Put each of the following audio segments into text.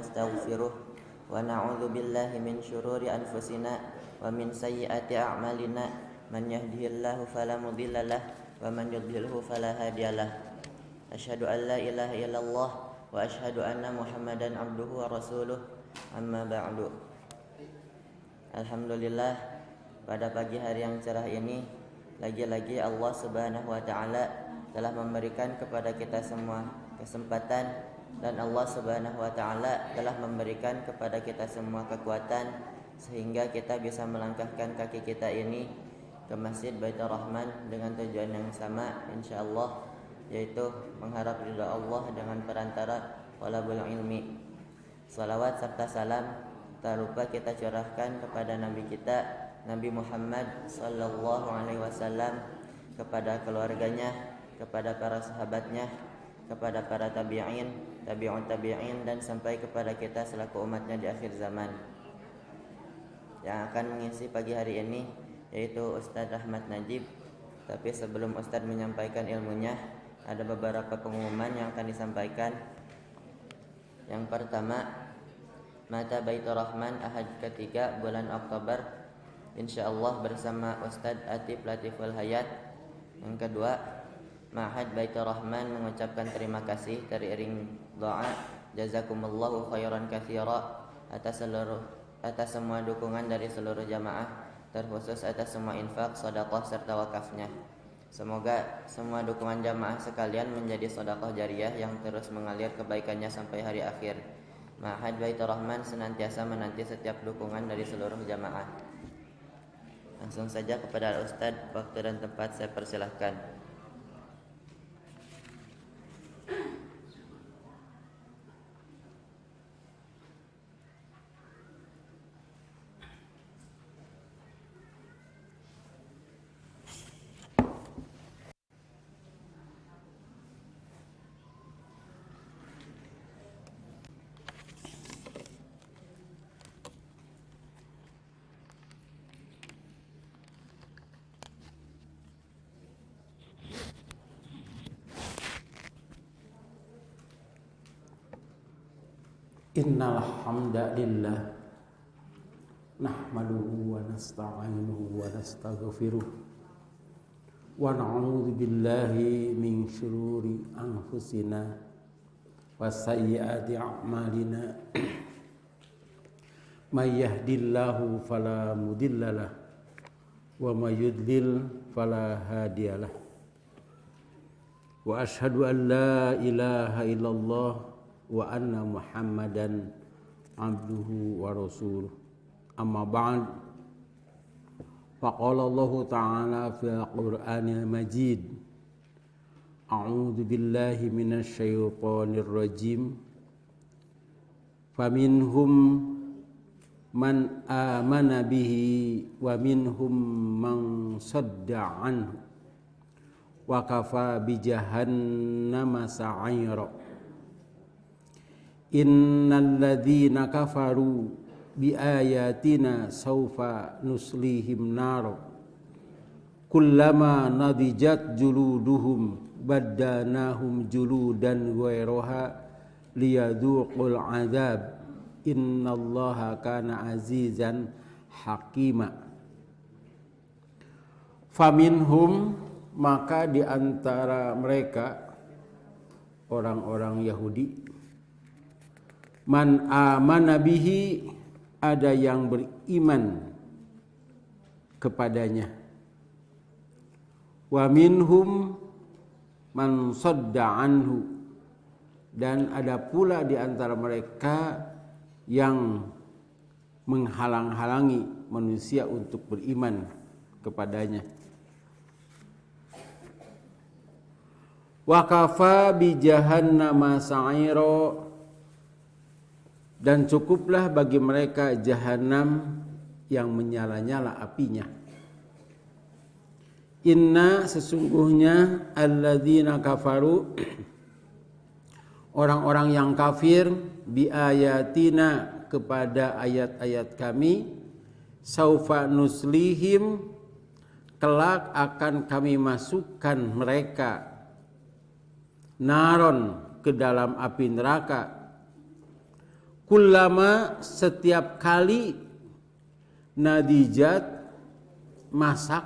ونستغفره ونعوذ بالله من شرور أنفسنا ومن سيئات أعمالنا من يهده الله فلا مضل له ومن يضلله فلا هادي له أشهد أن لا إله إلا الله وأشهد أن محمدا عبده ورسوله أما بعد. Alhamdulillah, pada pagi hari yang cerah ini lagi-lagi Allah Subhanahu wa taala telah memberikan kepada kita semua kesempatan, dan Allah Subhanahu wa taala telah memberikan kepada kita semua kekuatan sehingga kita bisa melangkahkan kaki kita ini ke Masjid Baitur Rahman dengan tujuan yang sama insyaallah, yaitu mengharap ridha Allah dengan perantara thalabul ilmi. Salawat serta salam tak lupa kita curahkan kepada Nabi kita Nabi Muhammad sallallahu alaihi wasallam, kepada keluarganya, kepada para sahabatnya, kepada para tabi'in, tabi'un tabi'in, dan sampai kepada kita selaku umatnya di akhir zaman. Yang akan mengisi pagi hari ini yaitu Ustadz Ahmad Najib. Tapi sebelum Ustadz menyampaikan ilmunya, ada beberapa pengumuman yang akan disampaikan. Yang pertama, Mata Baitur Rahman Ahad ketiga bulan Oktober insyaallah bersama Ustadz Atif Latiful Hayat. Yang kedua, Ma'had Baitur Rahman mengucapkan terima kasih teriring doa jazakumullahu khairan katsira atas semua dukungan dari seluruh jamaah, terkhusus atas semua infak, sedekah serta wakafnya. Semoga semua dukungan jamaah sekalian menjadi sedekah jariyah yang terus mengalir kebaikannya sampai hari akhir. Ma'had Baitur Rahman senantiasa menanti setiap dukungan dari seluruh jamaah. Langsung saja kepada Ustadz, waktu dan tempat saya persilahkan. Innal hamdalillah nahmaduhu wa nasta'inuhu wa nastaghfiruh wa na'udzu billahi min shururi anfusina wa sayyiati a'malina. May yahdihillahu fala mudhillalah wa may yudlil fala hadiyalah. Wa asyhadu an la ilaha illallah wa anna Muhammadan abduhu wa rasuluh. Amma ba'd. Faqala Allah ta'ala fil Qur'anil Majid. A'udzu billahi minasy syaithanir rajim. Faminhum man amana bihi wa minhum man sadda anhu. Wa kafa bi jahannama sa'ira. Innal ladzina kafaru bi ayatina saufa nuslihim nar kullama nadijat juluduhum baddanahum juludan ghairaha liyadhuqul adzab innallaha kana azizan hakima. Faminhum, maka di antara mereka orang-orang Yahudi, man amana bihi, ada yang beriman kepadanya. Wa minhum man sadda anhu, dan ada pula di antara mereka yang menghalang-halangi manusia untuk beriman kepadanya. Wa kafa bi jahannama sa'ira, dan cukuplah bagi mereka jahanam yang menyala-nyala apinya. Inna, sesungguhnya, alladzina kafaru, orang-orang yang kafir, bi ayatina, kepada ayat-ayat kami, saufa nuslihim, kelak akan kami masukkan mereka naron, ke dalam api neraka, kullama setiap kali nadijat masak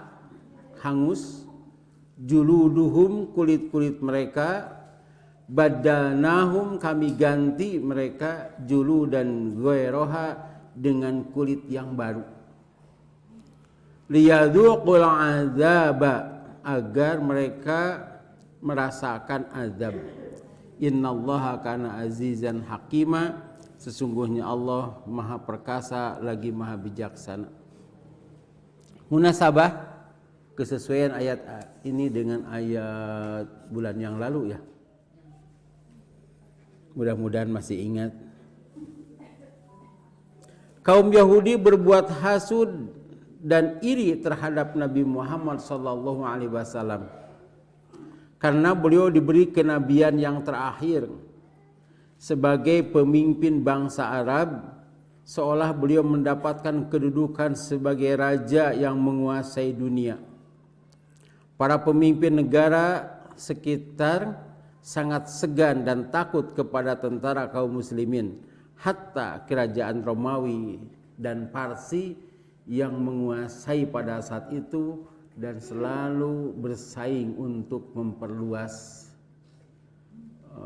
hangus juluduhum kulit-kulit mereka badalnahum kami ganti mereka juludan ghairaha dengan kulit yang baru liyadzuqul azaba agar mereka merasakan azab. Innallaha kana azizan hakima, sesungguhnya Allah maha perkasa lagi maha bijaksana. Munasabah kesesuaian ayat ini dengan ayat bulan yang lalu ya. Mudah-mudahan masih ingat. Kaum Yahudi berbuat hasud dan iri terhadap Nabi Muhammad sallallahu alaihi wasallam karena beliau diberi kenabian yang terakhir sebagai pemimpin bangsa Arab, seolah beliau mendapatkan kedudukan sebagai raja yang menguasai dunia. Para pemimpin negara sekitar sangat segan dan takut kepada tentara kaum muslimin, hatta kerajaan Romawi dan Parsi yang menguasai pada saat itu dan selalu bersaing untuk memperluas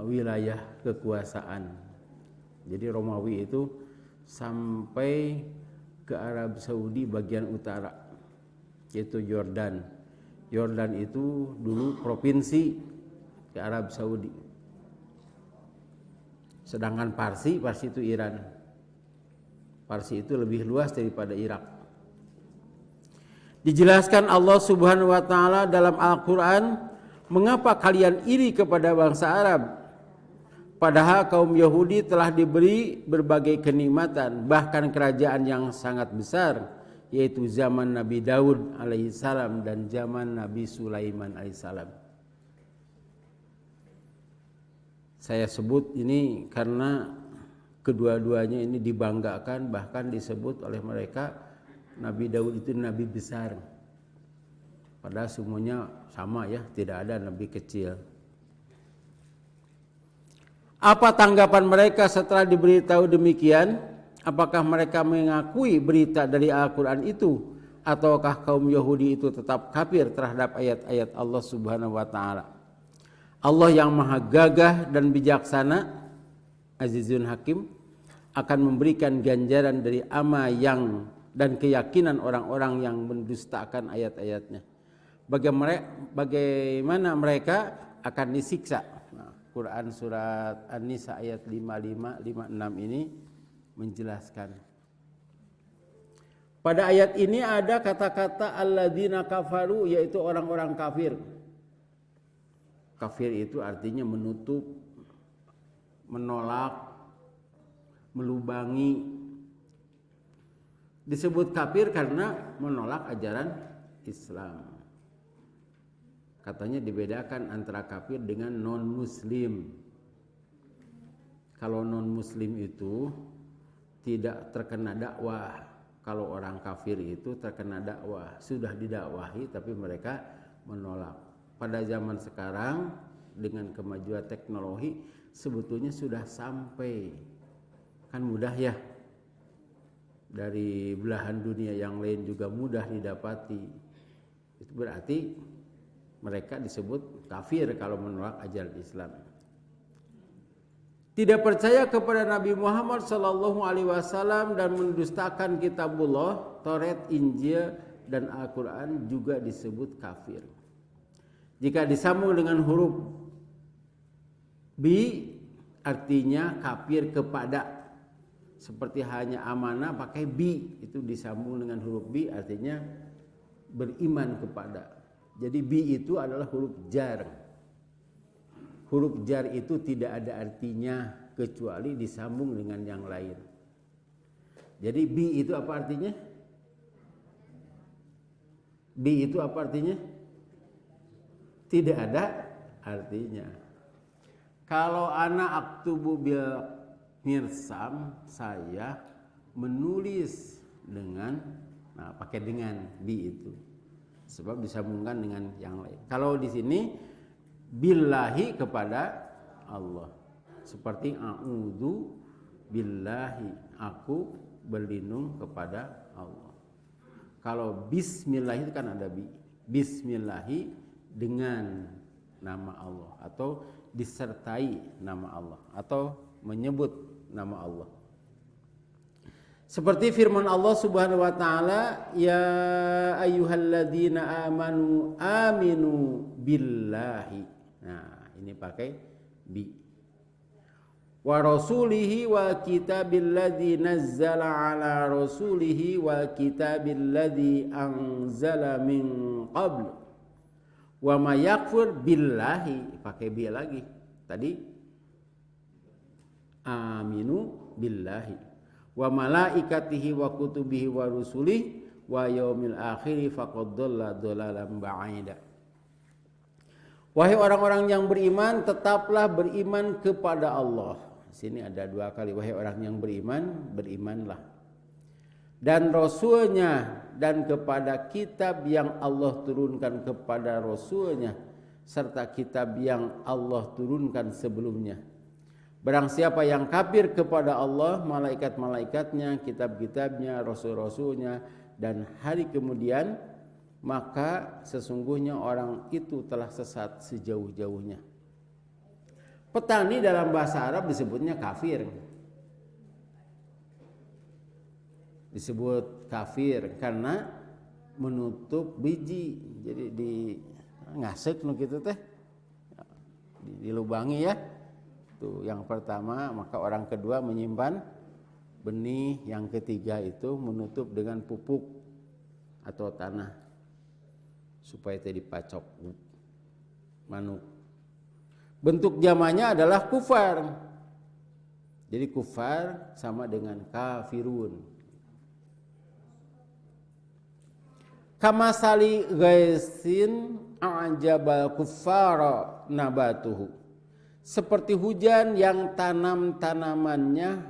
wilayah kekuasaan. Jadi Romawi itu sampai ke Arab Saudi bagian utara, yaitu Yordan. Yordan itu dulu provinsi ke Arab Saudi. Sedangkan Parsi itu Iran. Parsi itu lebih luas daripada Irak. Dijelaskan Allah Subhanahu wa taala dalam Al-Qur'an, mengapa kalian iri kepada bangsa Arab? Padahal kaum Yahudi telah diberi berbagai kenikmatan, bahkan kerajaan yang sangat besar, yaitu zaman Nabi Daud alaihissalam dan zaman Nabi Sulaiman alaihissalam. Saya sebut ini karena kedua-duanya ini dibanggakan, bahkan disebut oleh mereka Nabi Daud itu nabi besar. Padahal semuanya sama ya, tidak ada nabi kecil. Apa tanggapan mereka setelah diberitahu demikian? Apakah mereka mengakui berita dari Al-Quran itu? Ataukah kaum Yahudi itu tetap kafir terhadap ayat-ayat Allah Subhanahu wa ta'ala? Allah yang maha gagah dan bijaksana, Azizun Hakim, akan memberikan ganjaran dari ama yang dan keyakinan orang-orang yang mendustakan ayat-ayatnya. Bagaimana mereka akan disiksa? Nah, Quran surat An-Nisa ayat 55, 56 ini menjelaskan. Pada ayat ini ada kata-kata alladzina kafaru, yaitu orang-orang kafir. Kafir itu artinya menutup, menolak, melubangi. Disebut kafir karena menolak ajaran Islam. Katanya dibedakan antara kafir dengan non-muslim. Kalau non-muslim itu tidak terkena dakwah. Kalau orang kafir itu terkena dakwah. Sudah didakwahi tapi mereka menolak. Pada zaman sekarang dengan kemajuan teknologi sebetulnya sudah sampai. Kan mudah ya. Dari belahan dunia yang lain juga mudah didapati. Itu berarti mereka disebut kafir kalau menolak ajaran Islam. Tidak percaya kepada Nabi Muhammad SAW dan mendustakan kitabullah, Taurat, Injil, dan Al-Quran juga disebut kafir. Jika disambung dengan huruf bi, artinya kafir kepada. Seperti hanya amanah pakai bi, itu disambung dengan huruf bi artinya beriman kepada. Jadi bi itu adalah huruf jar. Huruf jar itu tidak ada artinya kecuali disambung dengan yang lain. Jadi bi itu apa artinya? Bi itu apa artinya? Tidak ada artinya. Kalau anak aktubu bil mirsam, saya menulis dengan, nah pakai dengan bi itu, sebab disambungkan dengan yang lain. Kalau di sini billahi kepada Allah, seperti a'udzu billahi, aku berlindung kepada Allah. Kalau bismillah itu kan ada bismillahi dengan nama Allah atau disertai nama Allah atau menyebut nama Allah. Seperti firman Allah Subhanahu wa taala, ya ayyuhalladzina amanu aminu billahi. Nah, ini pakai bi. Wa rasulihi wa kitabilladzi nazzala ala rasulihi wa kitabilladzi anzala min qabl. Wa may yakfur billahi, pakai bi lagi. Tadi aminu billahi wa malaikatihi wa kutubihi wa rusulihi wa yaumil akhir faqad dhalla dhalalan ba'ida. Wahai orang-orang yang beriman, tetaplah beriman kepada Allah. Sini ada 2 kali, wahai orang yang beriman, berimanlah. Dan Rasulnya, dan kepada kitab yang Allah turunkan kepada Rasulnya, serta kitab yang Allah turunkan sebelumnya. Barang siapa yang kafir kepada Allah, malaikat-malaikatnya, kitab-kitabnya, rasul-rasulnya, dan hari kemudian, maka sesungguhnya orang itu telah sesat sejauh-jauhnya. Petani dalam bahasa Arab disebutnya kafir. Disebut kafir karena menutup biji. Jadi di ngasek nu kitu teh. Dilubangi ya. Tuh yang pertama, maka orang kedua menyimpan benih, yang ketiga itu menutup dengan pupuk atau tanah supaya tidak dipacok manuk. Bentuk jamannya adalah kufar. Jadi kufar sama dengan kafirun. Kamasali ghaisin a'jabal kuffara nabatuhu. Seperti hujan yang tanam-tanamannya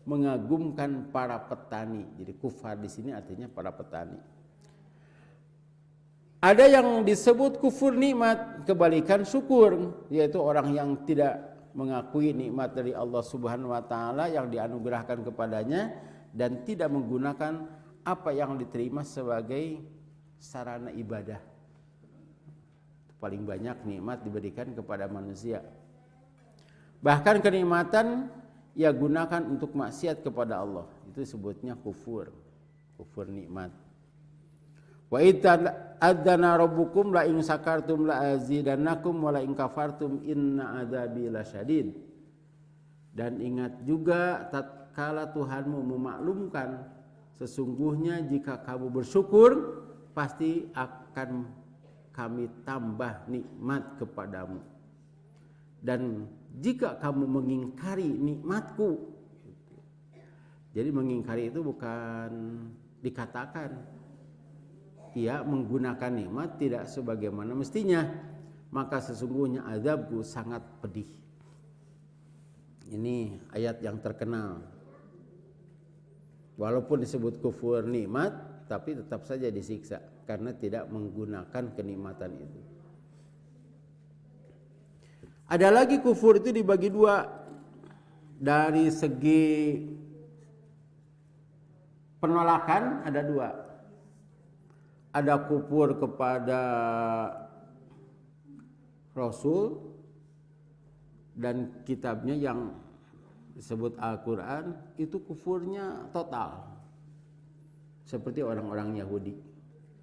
mengagumkan para petani. Jadi kufar di sini artinya para petani. Ada yang disebut kufur nikmat, kebalikan syukur, yaitu orang yang tidak mengakui nikmat dari Allah Subhanahu wa taala yang dianugerahkan kepadanya dan tidak menggunakan apa yang diterima sebagai sarana ibadah. Paling banyak nikmat diberikan kepada manusia. Bahkan kenikmatan ia gunakan untuk maksiat kepada Allah. Itu disebutnya kufur. Kufur nikmat. Wa adzana rabbukum la in sakartum la azidannakum wa la in kafartum inna adzabi lasyadid. Dan ingat juga tatkala Tuhanmu memaklumkan, sesungguhnya jika kamu bersyukur pasti akan kami tambah nikmat kepadamu. Dan jika kamu mengingkari nikmatku, jadi mengingkari itu bukan dikatakan ia menggunakan nikmat tidak sebagaimana mestinya, maka sesungguhnya azabku sangat pedih. Ini ayat yang terkenal. Walaupun disebut kufur nikmat, tapi tetap saja disiksa karena tidak menggunakan kenikmatan itu. Ada lagi kufur itu dibagi 2. Dari segi penolakan ada 2. Ada kufur kepada Rasul dan kitabnya yang disebut Al-Quran, itu kufurnya total. Seperti orang-orang Yahudi.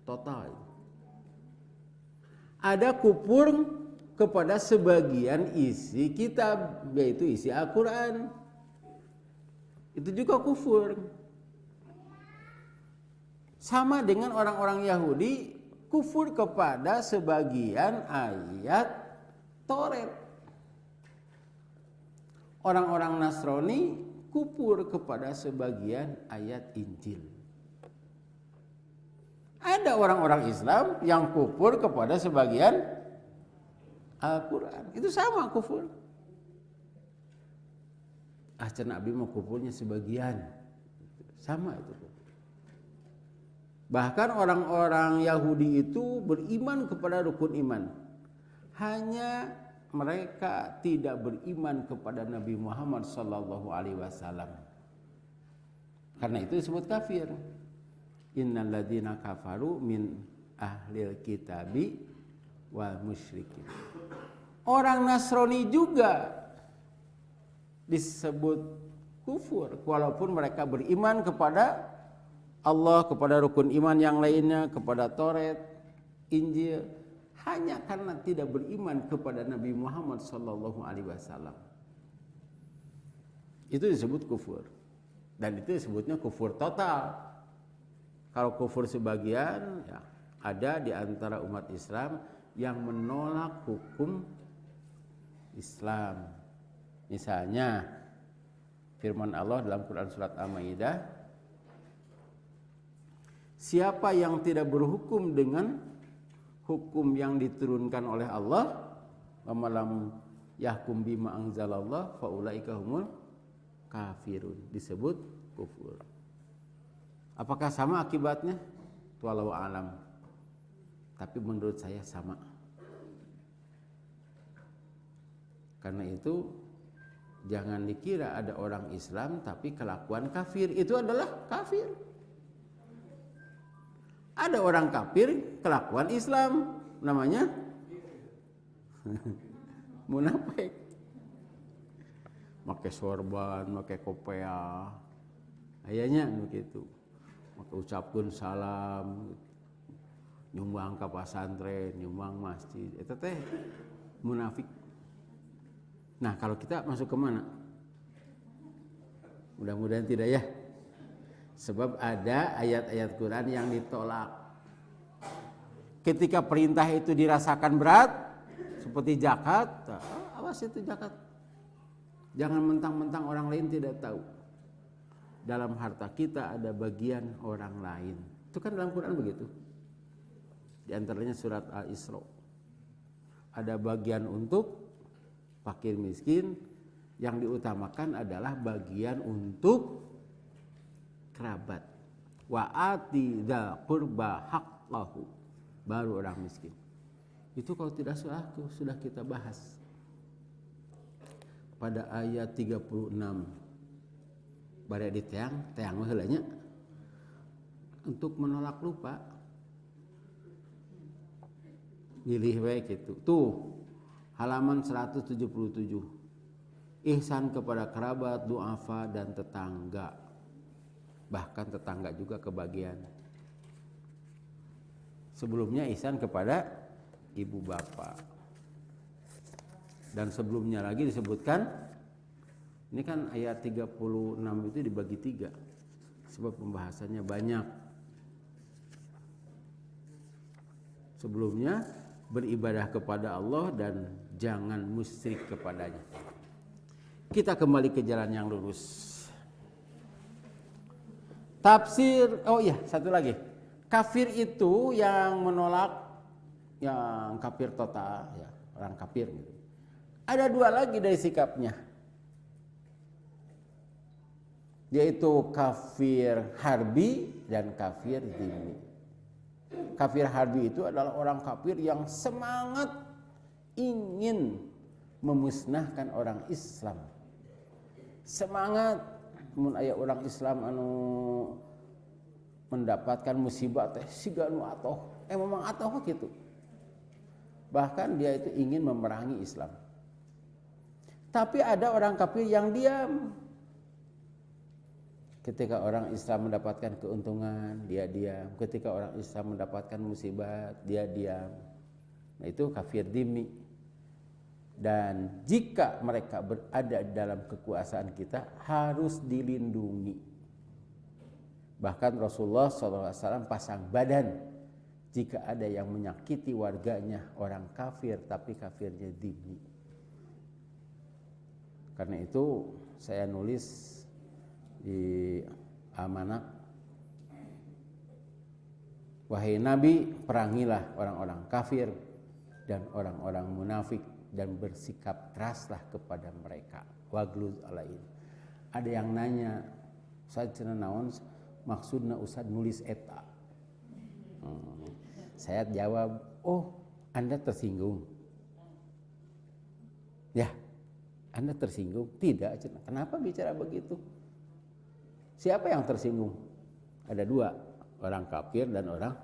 Total. Ada kufur kepada sebagian isi kitab, yaitu isi Al-Quran. Itu juga kufur. Sama dengan orang-orang Yahudi kufur kepada sebagian ayat Taurat. Orang-orang Nasrani kufur kepada sebagian ayat Injil. Ada orang-orang Islam yang kufur kepada sebagian Al-Quran. Itu sama kufur. Nabi mau kufurnya sebagian. Sama itu kufur. Bahkan orang-orang Yahudi itu beriman kepada rukun iman. Hanya mereka tidak beriman kepada Nabi Muhammad sallallahu alaihi wasallam. Karena itu disebut kafir. Innal ladzina kafaru min ahlil kitabi wal musyrikin. Orang Nasrani juga disebut kufur walaupun mereka beriman kepada Allah, kepada rukun iman yang lainnya, kepada Taurat, Injil, hanya karena tidak beriman kepada Nabi Muhammad sallallahu alaihi wasallam. Itu disebut kufur. Dan itu disebutnya kufur total. Kalau kufur sebagian, ya, ada di antara umat Islam yang menolak hukum Islam. Misalnya firman Allah dalam Quran surat Al-Maidah, siapa yang tidak berhukum dengan hukum yang diturunkan oleh Allah, wa malam yahkum bima anzalallah fa ulaika humul kafirun, disebut kufur. Apakah sama akibatnya? Wallahu alam. Tapi menurut saya sama. Karena itu jangan dikira ada orang Islam tapi kelakuan kafir. Itu adalah kafir. Ada orang kafir kelakuan Islam, namanya munafik. Pakai sorban, pakai kopea, ayahnya begitu. Maka ucapkan salam, nyumbang ke pesantren, nyumbang masjid, itu teh munafik. Nah kalau kita masuk ke mana? Mudah-mudahan tidak ya. Sebab ada ayat-ayat Quran yang ditolak. Ketika perintah itu dirasakan berat, seperti zakat, awas itu zakat. Jangan mentang-mentang orang lain tidak tahu. Dalam harta kita ada bagian orang lain. Itu kan dalam Quran begitu. Di antaranya surat Al-Isra. Ada bagian untuk fakir miskin, yang diutamakan adalah bagian untuk kerabat. Wa ati dzal qurba haqqahu. Baru orang miskin. Itu kalau tidak salah sudah kita bahas. Pada ayat 36 bare di teang heulanya untuk menolak lupa pilih we gitu. Tuh halaman 177. Ihsan kepada kerabat, duafa dan tetangga. Bahkan tetangga juga kebagian. Sebelumnya ihsan kepada ibu bapak. Dan sebelumnya lagi disebutkan, ini kan ayat 36 itu dibagi 3, sebab pembahasannya banyak. Sebelumnya beribadah kepada Allah dan jangan musyrik kepadanya. Kita kembali ke jalan yang lurus. Tafsir, oh iya satu lagi. Kafir itu yang menolak, yang kafir total, ya, orang kafir gitu. Ada 2 lagi dari sikapnya, yaitu kafir harbi dan kafir dhimmi. Kafir harbi itu adalah orang kafir yang semangat ingin memusnahkan orang Islam. Semangat mun aya orang Islam anu mendapatkan musibah teh siga nu atoh, memang atoh gitu. Bahkan dia itu ingin memerangi Islam. Tapi ada orang kafir yang diam. Ketika orang Islam mendapatkan keuntungan, dia diam. Ketika orang Islam mendapatkan musibah, dia diam. Nah itu kafir dhimmi. Dan jika mereka berada dalam kekuasaan kita, harus dilindungi. Bahkan Rasulullah SAW pasang badan jika ada yang menyakiti warganya, orang kafir tapi kafirnya dhimmi. Karena itu saya nulis di amanah, wahai Nabi, perangilah orang-orang kafir dan orang-orang munafik dan bersikap keraslah kepada mereka. Wagluz alaihim. Ada yang nanya, Ustaz cenah naon maksudna Ustaz nulis eta? Saya jawab, oh Anda tersinggung. Ya, Anda tersinggung? Tidak. Kenapa bicara begitu? Siapa yang tersinggung? Ada dua, orang kafir dan orang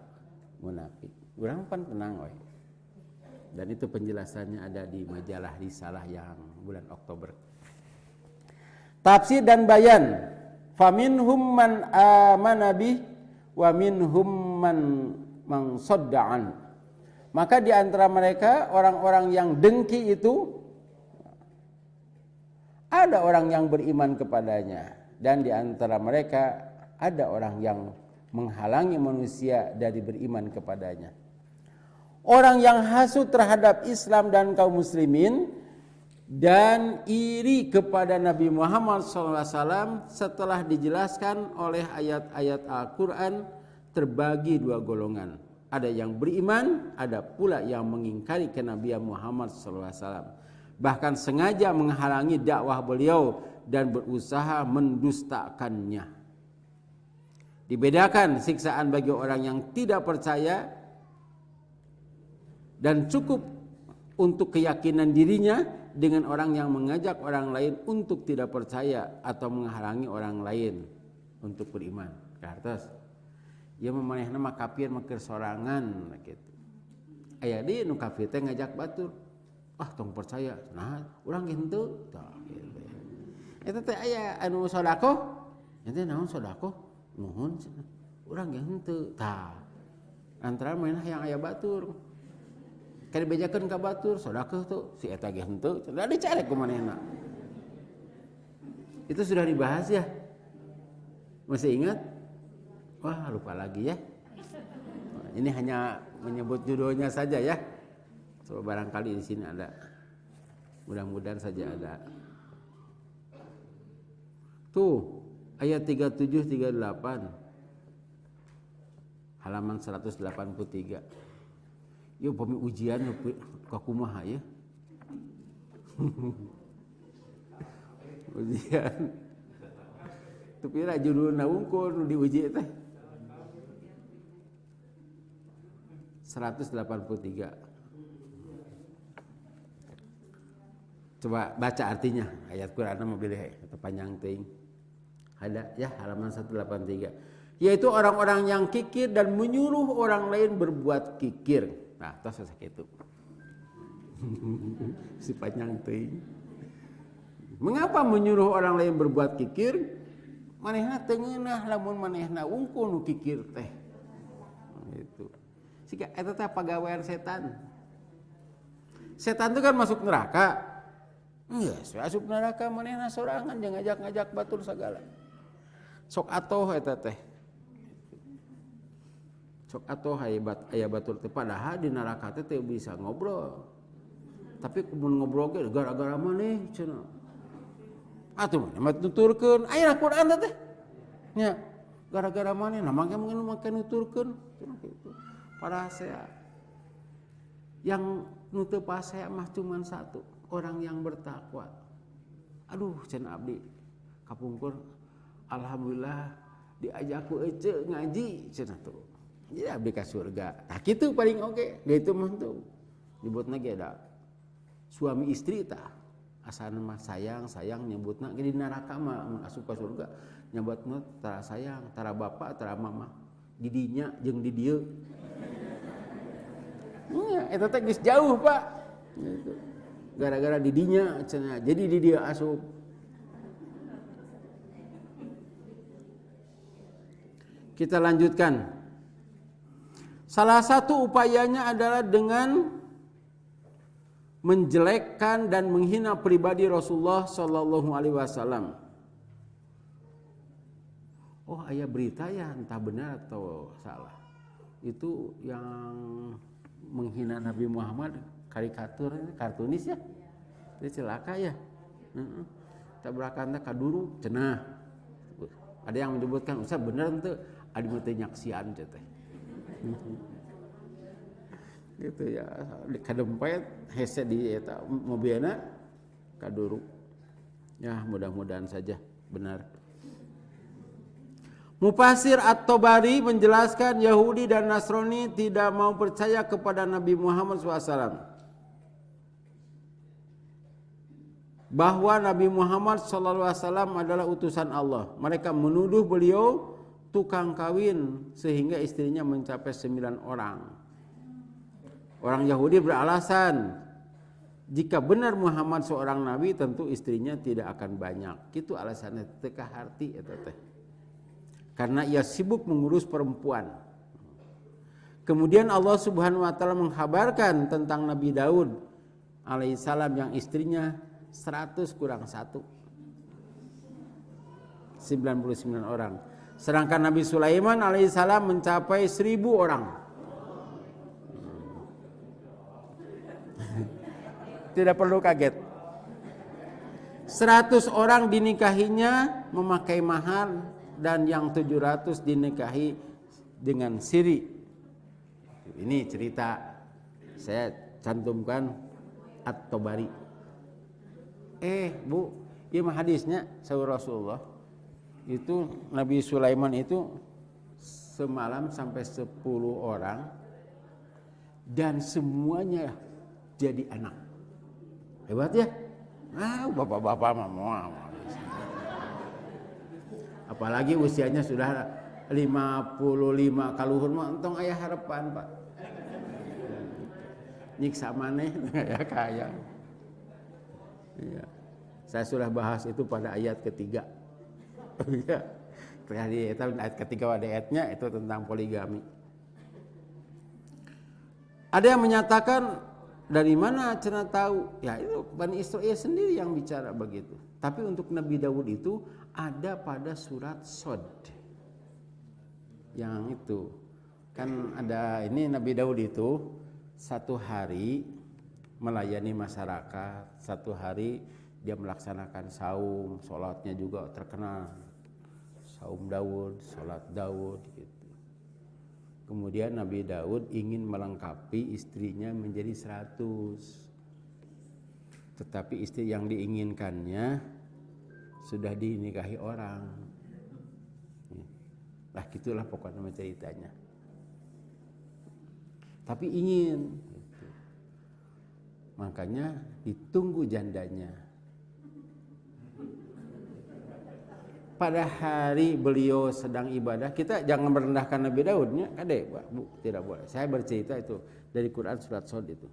munafik. Orang pan tenang, woy. Dan itu penjelasannya ada di majalah Risalah yang bulan Oktober. Tafsir dan bayan. Faminhum man amana bih wa minhum man sadda'an. Maka di antara mereka orang-orang yang dengki itu ada orang yang beriman kepadanya, dan di antara mereka ada orang yang menghalangi manusia dari beriman kepadanya. Orang yang hasud terhadap Islam dan kaum muslimin dan iri kepada Nabi Muhammad SAW setelah dijelaskan oleh ayat-ayat Al-Quran terbagi dua golongan. Ada yang beriman, ada pula yang mengingkari kenabian Muhammad SAW. Bahkan sengaja menghalangi dakwah beliau dan berusaha mendustakannya. Dibedakan siksaan bagi orang yang tidak percaya dan cukup untuk keyakinan dirinya dengan orang yang mengajak orang lain untuk tidak percaya atau menghalangi orang lain untuk beriman. Kartos, ia memanehna mah kafir makir sorangan gitu. Aya di nu kafir teh ngajak batur. Ah tong percaya. Nah, urang ge henteu tah gitu. Eta teh aya anu sodako. Ente naon sodako? Nuhun cenah. Urang ge henteu tah. Antara main hayang aya batur. Kali bejakeun ka batur sodako tuh si eta ge henteu. Cenah dicari ku manehna. Itu sudah dibahas ya. Masih ingat? Wah, lupa lagi ya. Ini hanya menyebut judulnya saja ya. So, barangkali di sini ada. Mudah-mudahan saja ada. Tuh, ayat 37 38. Halaman 183. Yuk pemi ujian ka kumaha ya. Ujian. Tu pira judulna wungkul nu diuji teh. 183. Coba baca artinya ayat Quran mah bilih eta panjang teuing. Ada ya halaman 183. Yaitu orang-orang yang kikir dan menyuruh orang lain berbuat kikir. Nah, tos sakitu. Si panjang teuing. Mengapa menyuruh orang lain berbuat kikir? Manehna teu ngeunah lamun manehna wungkul nu kikir teh. Gitu. Sika eta teh pagawean setan. Setan itu kan masuk neraka. Yes, asup neraka manehna sorangan jeung ngajak-ngajak batur sagala. Sok atoh eta teh. Sok atoh aya batur teh padahal di neraka teh teu bisa ngobrol. Tapi mun ngobrol ge gara-gara maneh cenah. Atuh mah nuturkeun aya Quran teh. Nya, gara-gara maneh nah mangke make nuturkeun cenah kitu. Padahal saya yang nu teu pasea mah cuman satu. Orang yang bertakwa. Aduh cenah abdi kapungkur alhamdulillah diajak ku ece ngaji cenah tuh. Jadi abdi ka surga. Tah kitu paling oge. Gitu mah tuh. Nyebutna ge da suami istri tah. Asalna mah sayang nyebutna ge di neraka mah mun asup ka surga nyebutna tara sayang, tara bapa, tara mama. Di dinya jeung di dieu. Eta teh geus jauh, Pak. Gitu. Gara-gara didinya cenah jadi di dia asup. Kita lanjutkan. Salah satu upayanya adalah dengan menjelekkan dan menghina pribadi Rasulullah sallallahu alaihi wasallam. Oh, aya berita ya entah benar atau salah. Itu yang menghina Nabi Muhammad karikatur kartunis ya. Itu celaka ya. Tabrakan teh kaduru cenah. Ada yang menyebutkan usah bener henteu adi teh nyaksian teh. Gitu ya. Kadempet hese di eta mobilna kaduru. Ya, mudah-mudahan saja benar. Mufasir At-Tabari menjelaskan Yahudi dan Nasrani tidak mau percaya kepada Nabi Muhammad SAW. bahwa Nabi Muhammad SAW adalah utusan Allah. Mereka menuduh beliau tukang kawin sehingga istrinya mencapai 9 orang. Orang Yahudi beralasan, jika benar Muhammad seorang nabi tentu istrinya tidak akan banyak. Itu alasannya teka harti eta teh. Karena ia sibuk mengurus perempuan. Kemudian Allah Subhanahu wa taala menghabarkan tentang Nabi Daud alaihissalam yang istrinya 100 kurang 1. 99 orang. Sedangkan Nabi Sulaiman alaihissalam mencapai 1000 orang. Tidak perlu kaget. 100 orang dinikahinya memakai mahar dan yang 700 dinikahi dengan siri. Ini cerita saya cantumkan At-Tabari. Bu, ini hadisnya sahur Rasulullah. Itu Nabi Sulaiman itu semalam sampai 10 orang dan semuanya jadi anak. Hebat ya? Bapak-bapak mah. Apalagi usianya sudah 55 kaluhur mah entong aya harapan, Pak. Nyiksa maneh ya kaya. Iya. Saya sudah bahas itu pada ayat ketiga. Iya. Tadi ayat ketiga pada ayatnya itu tentang poligami. Ada yang menyatakan dari mana cenah tahu? Ya itu Bani Israil sendiri yang bicara begitu. Tapi untuk Nabi Daud itu ada pada surat Shad. Yang itu kan ada ini Nabi Daud itu satu hari melayani masyarakat, satu hari dia melaksanakan saum, sholatnya juga terkenal. Saum Daud, sholat Daud gitu. Kemudian Nabi Daud ingin melengkapi istrinya menjadi 100. Tetapi istri yang diinginkannya sudah dinikahi orang. Lah gitulah pokoknya ceritanya. Tapi ingin. Gitu. Makanya ditunggu jandanya. Pada hari beliau sedang ibadah, kita jangan merendahkan Nabi Daudnya, Bu, tidak boleh. Saya bercerita itu dari Quran surat Shad itu.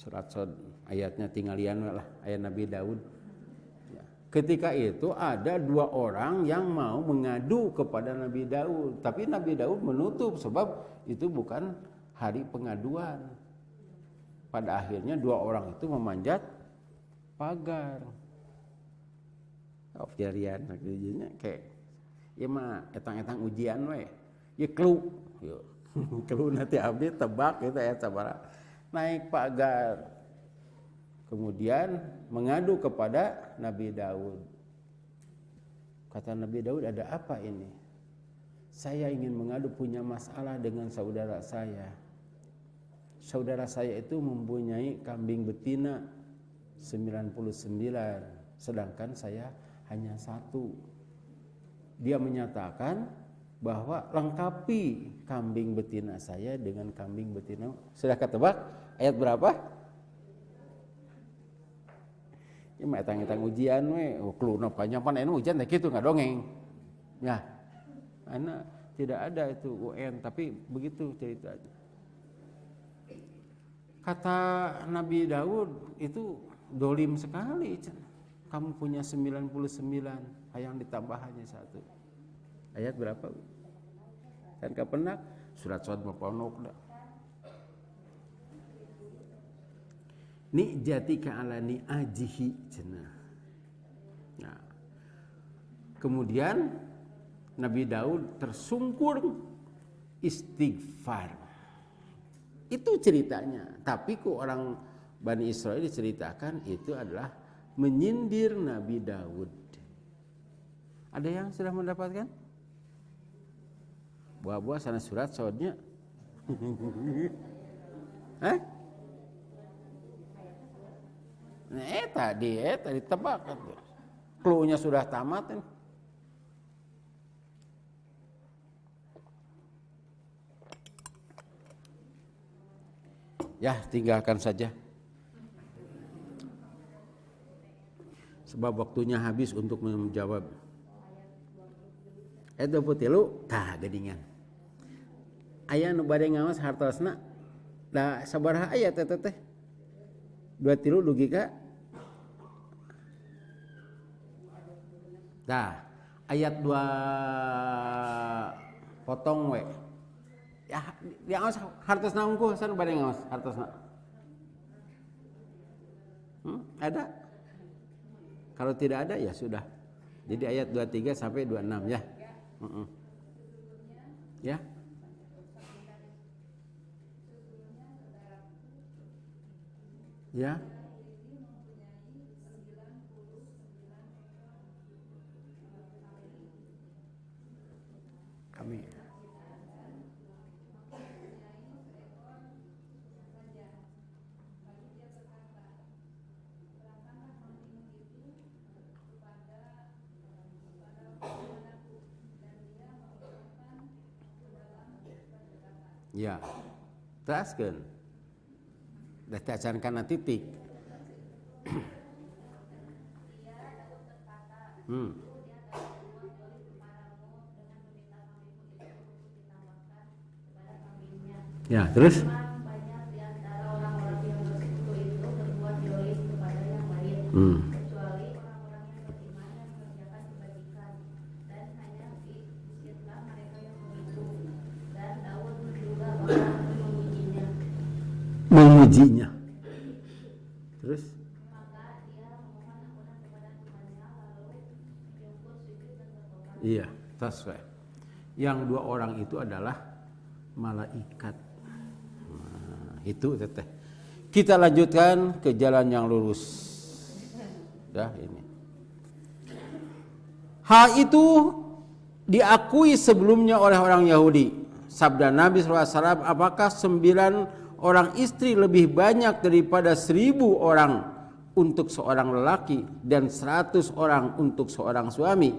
Surat Shad ayatnya tinggalian lah, ayat Nabi Daud. Ya. Ketika itu ada 2 orang yang mau mengadu kepada Nabi Daud, tapi Nabi Daud menutup sebab itu bukan hari pengaduan. Pada akhirnya 2 orang itu memanjat pagar. Jarian akhirnya kayak ya mah etang-etang ujian we ya kelu yo kelu nanti abdi tebak gitu ya sabara naik pagar kemudian mengadu kepada Nabi Daud. Kata Nabi Daud, ada apa ini? Saya ingin mengadu, punya masalah dengan saudara saya. Saudara saya itu mempunyai kambing betina 99, sedangkan saya hanya 1. Dia menyatakan bahwa lengkapi kambing betina saya dengan kambing betina. Sudah ketebak ayat berapa? Ya mah etang-etang ujian we, kluna panjang ujian teh kitu ngadongeng. Ya. Karena tidak ada itu UN, tapi begitu ceritanya. Kata Nabi Daud itu dolim sekali. Kamu punya 99, hayang ditambah hanya 1. Ayat berapa? Kan kapenak surat Shad maponok dah. Ni jatika ala ni ajihi cenah. Nah. Kemudian Nabi Daud tersungkur istighfar. Itu ceritanya. Tapi kok orang Bani Israil diceritakan itu adalah menyindir Nabi Daud. Ada yang sudah mendapatkan? Buah-buah sana surat Shadnya. Hah? Tadi tebak. Cluenya sudah tamat. Ya, tinggalkan saja. sebab waktunya habis untuk menjawab. Ayat 23 tah gedingan. Aya nu bade ngaos hartosna da sabaraha ayat eta teh? 23 dugi ka? Dah, ayat 2 potong we. Ya, dia ngaos hartosna unggul, san bade ngaos hartosna. Ada? Kalau tidak ada ya sudah. Jadi ayat 23 sampai 26 ya. Ya. Ya. Kami. Ya. Teraskeun. Da acan kana titik. Ya, terus? Banyak di antara orang-orang yang bersekutu itu berbuat dolim kepada yang lain, kecuali orang-orang yang beriman dan mengerjakan kebajikan, dan hanya sikitlah mereka yang begitu. Dan Daud juga bahkan memujinya. Memujinya. Terus? Maka dia memohon ampunan kepada Tuhannya, lalu menyungkur sujud dan bertobat. Iya, tasbih. Yang dua orang itu adalah malaikat. Nah, itu teteh. Kita lanjutkan ke jalan yang lurus. Dah ini. Hal itu diakui sebelumnya oleh orang Yahudi. Sabda Nabi SAW, apakah 9 orang istri lebih banyak daripada 1000 orang untuk seorang lelaki dan 100 orang untuk seorang suami?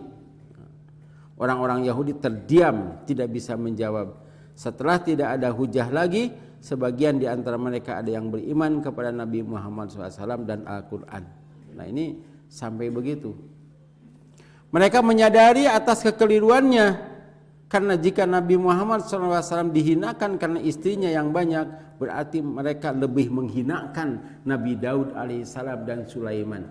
Orang-orang Yahudi terdiam, tidak bisa menjawab. Setelah tidak ada hujah lagi, sebagian di antara mereka ada yang beriman kepada Nabi Muhammad SAW dan Al-Quran. Nah ini sampai begitu. Mereka menyadari atas kekeliruannya, karena jika Nabi Muhammad SAW dihinakan karena istrinya yang banyak, berarti mereka lebih menghinakan Nabi Daud alaihissalam dan Sulaiman.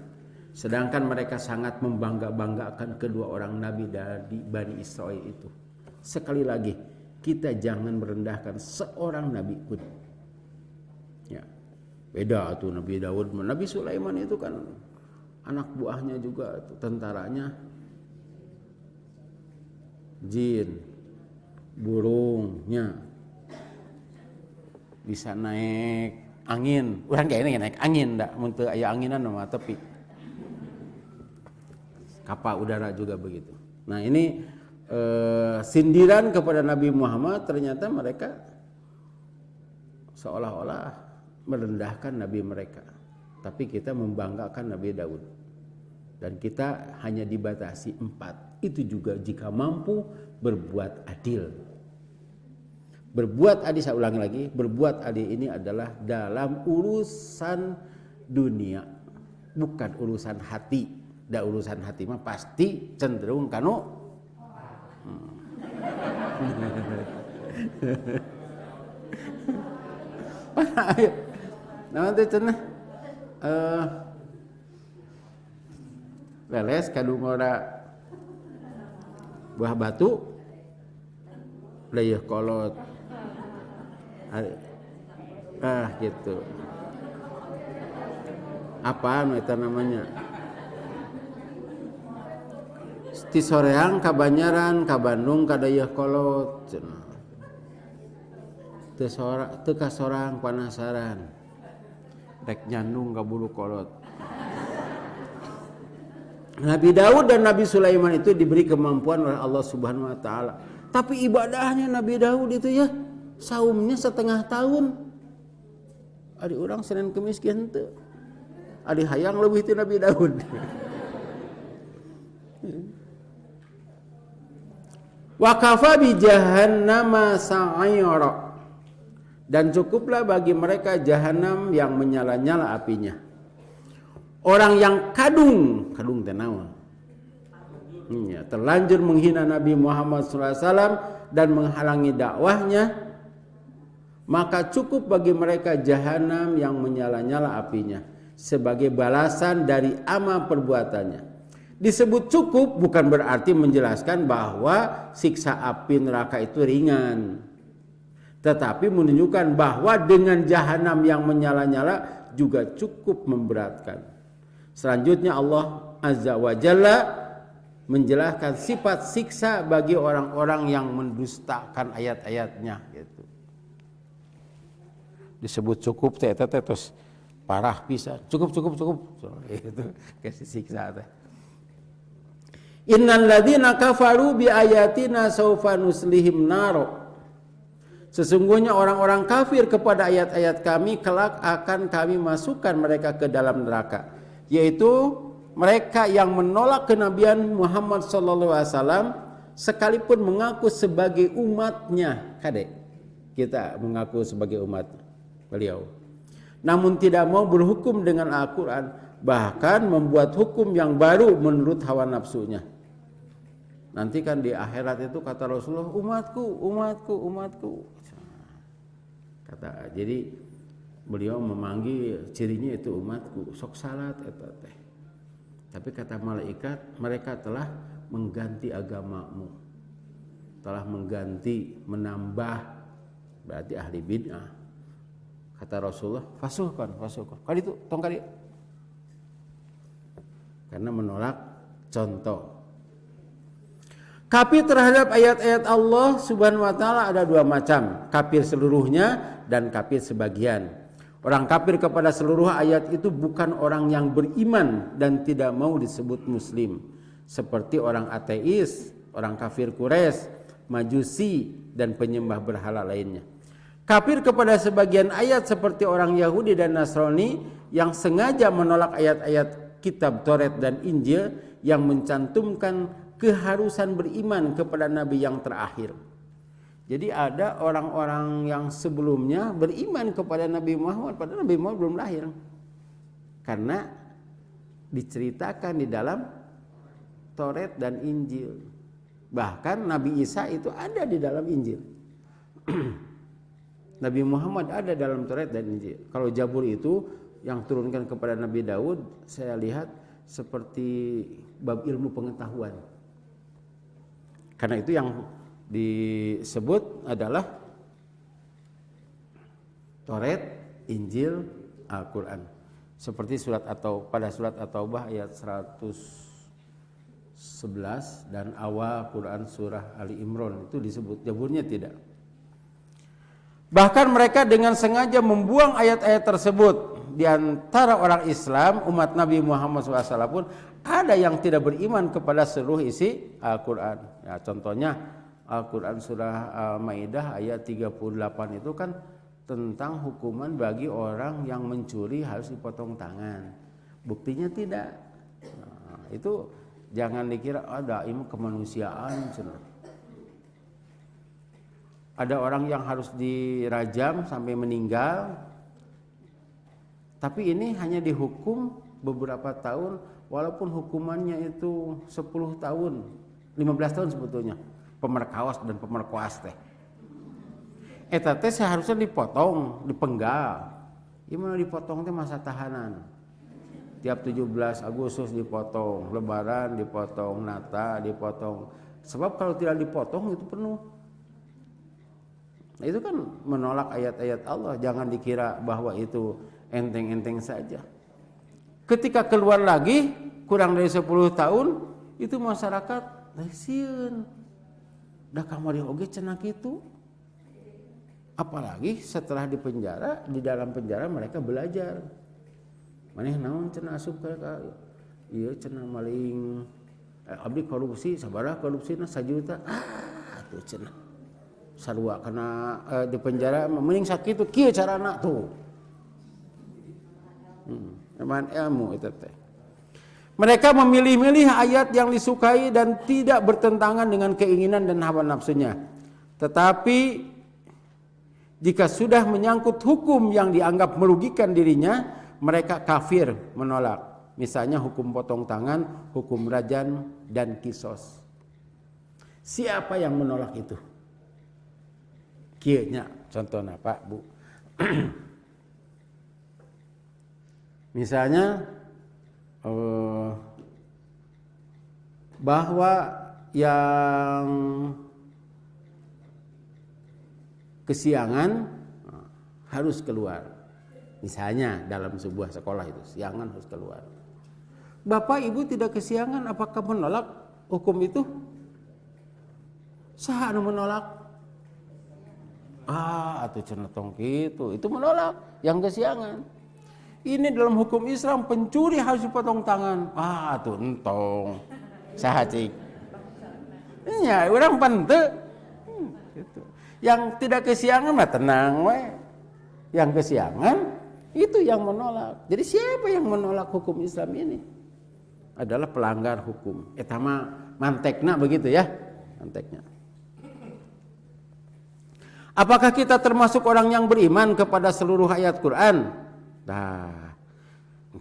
Sedangkan mereka sangat membangga-banggakan kedua orang Nabi dari Bani Israel itu. Sekali lagi, kita jangan merendahkan seorang Nabi pun. Ya, beda tuh Nabi Daud, Nabi Sulaiman itu kan anak buahnya juga tentaranya jin, burungnya bisa naik angin. Urang kayak ini naik angin, ndak mun teu aya anginan mah tepi. Kapal udara juga begitu. Nah ini sindiran kepada Nabi Muhammad, ternyata mereka seolah-olah merendahkan Nabi mereka. Tapi kita membanggakan Nabi Daud. Dan kita hanya dibatasi 4. Itu juga jika mampu berbuat adil. Berbuat adil, saya ulangi lagi, berbuat adil ini adalah dalam urusan dunia, bukan urusan hati. Da urusan hati mah pasti cenderung kanu ayo nanti cenah leles kadungora buah batu leueuh kolot gitu apa itu namanya ti soreang ka Banyaran ka Bandung ka dayeuh kolot cenah teu kasorang panasaran rek nyandung ka bulu kolot. Nabi Daud dan Nabi Sulaiman itu diberi kemampuan oleh Allah Subhanahu wa taala. Tapi ibadahnya Nabi Daud itu ya saumnya setengah tahun. Ari urang Senin Kemis henteu. Ari hayang leuwih ti Nabi Daud. Wa kafa bi jahannama sa'ira. Dan cukuplah bagi mereka jahanam yang menyala-nyala apinya. orang yang kadung teh naon? Ya, terlanjur menghina Nabi Muhammad SAW dan menghalangi dakwahnya, maka cukup bagi mereka jahanam yang menyala-nyala apinya sebagai balasan dari amal perbuatannya. Disebut cukup bukan berarti menjelaskan bahwa siksa api neraka itu ringan, tetapi menunjukkan bahwa dengan jahanam yang menyala-nyala juga cukup memberatkan. Selanjutnya Allah Azza wa Jalla menjelaskan sifat siksa bagi orang-orang yang mendustakan ayat-ayatnya gitu. Disebut cukup teh terus parah pisan. Cukup. Itu kasih siksa teh. Innal ladzina kafaru bi ayatina saufa nuslihim naro. Sesungguhnya orang-orang kafir kepada ayat-ayat kami kelak akan kami masukkan mereka ke dalam neraka, yaitu mereka yang menolak kenabian Muhammad sallallahu alaihi wasallam sekalipun mengaku sebagai umatnya. Kade kita mengaku sebagai umat beliau, namun tidak mau berhukum dengan Al-Quran, bahkan membuat hukum yang baru menurut hawa nafsunya. Nanti kan di akhirat itu kata Rasulullah, umatku. Kata, jadi beliau memanggil cirinya itu umatku, sok salat eta teh. Tapi kata malaikat, mereka telah mengganti agamamu, telah mengganti, menambah, berarti ahli bid'ah. Kata Rasulullah, fasuhkan. Kali itu, tong kali. Karena menolak contoh. Kafir terhadap ayat-ayat Allah Subhanahu wa taala ada dua macam, kafir seluruhnya dan kafir sebagian. Orang kafir kepada seluruh ayat itu bukan orang yang beriman dan tidak mau disebut muslim, seperti orang ateis, orang kafir Quraisy, Majusi dan penyembah berhala lainnya. Kafir kepada sebagian ayat seperti orang Yahudi dan Nasrani yang sengaja menolak ayat-ayat kitab Taurat dan Injil yang mencantumkan keharusan beriman kepada Nabi yang terakhir. Jadi ada orang-orang yang sebelumnya beriman kepada Nabi Muhammad, padahal Nabi Muhammad belum lahir. Karena diceritakan di dalam Taurat dan Injil. Bahkan Nabi Isa itu ada di dalam Injil. Nabi Muhammad ada dalam Taurat dan Injil. Kalau Zabur itu yang turunkan kepada Nabi Daud, saya lihat seperti bab ilmu pengetahuan. Karena itu yang disebut adalah Taurat, Injil, Al-Quran. Seperti pada surat At-Taubah ayat 111 dan awal Quran surah Ali Imran itu disebut, Zaburnya tidak. Bahkan mereka dengan sengaja membuang ayat-ayat tersebut. Di antara orang Islam, umat Nabi Muhammad SAW pun ada yang tidak beriman kepada seluruh isi Al-Quran. Ya, contohnya Al-Quran surah Al-Maidah ayat 38 itu kan tentang hukuman bagi orang yang mencuri harus dipotong tangan. Buktinya tidak. Nah, itu jangan dikira ada ilmu kemanusiaan. Ada orang yang harus dirajam sampai meninggal. Tapi ini hanya dihukum beberapa tahun, walaupun hukumannya itu 10 tahun, 15 tahun sebetulnya. Pemerkawas dan pemerkoas teh. Eta teh seharusnya dipotong, dipenggal. Gimana dipotong teh masa tahanan. Tiap 17 Agustus dipotong, Lebaran dipotong, Natal dipotong. Sebab kalau tidak dipotong itu penuh. Nah, itu kan menolak ayat-ayat Allah. Jangan dikira bahwa itu enteng-enteng saja. Ketika keluar lagi kurang dari 10 tahun itu masyarakat sieun. Da kamari oge cenah kitu. Apalagi setelah di penjara, di dalam penjara mereka belajar. Maneh naon cenah asup ka ieu cenah maling abdi korupsi sabaraha korupsina 1 juta. Atuh cenah. Sarua kana di penjara mending sakitu kieu carana tuh. Teman ilmu itu teh. Mereka memilih-milih ayat yang disukai dan tidak bertentangan dengan keinginan dan hawa nafsunya. Tetapi jika sudah menyangkut hukum yang dianggap merugikan dirinya, mereka kafir menolak. Misalnya hukum potong tangan, hukum rajam, dan kisos. Siapa yang menolak itu? Kieunya contohnya Pak Bu. Misalnya bahwa yang kesiangan harus keluar. Misalnya dalam sebuah sekolah itu siangan harus keluar. Bapak Ibu tidak kesiangan, apakah menolak hukum itu? Saha anu menolak? Atuh cenah tong kitu, itu menolak yang kesiangan. Ini dalam hukum Islam pencuri harus dipotong tangan. Atuh entong. Saha cik? Nya urang pante. Gitu. Yang tidak kesiangan mah tenang we. Yang kesiangan itu yang menolak. Jadi siapa yang menolak hukum Islam ini? Adalah pelanggar hukum. Eta mah mantekna begitu ya. Manteknya. Apakah kita termasuk orang yang beriman kepada seluruh ayat Quran? Nah,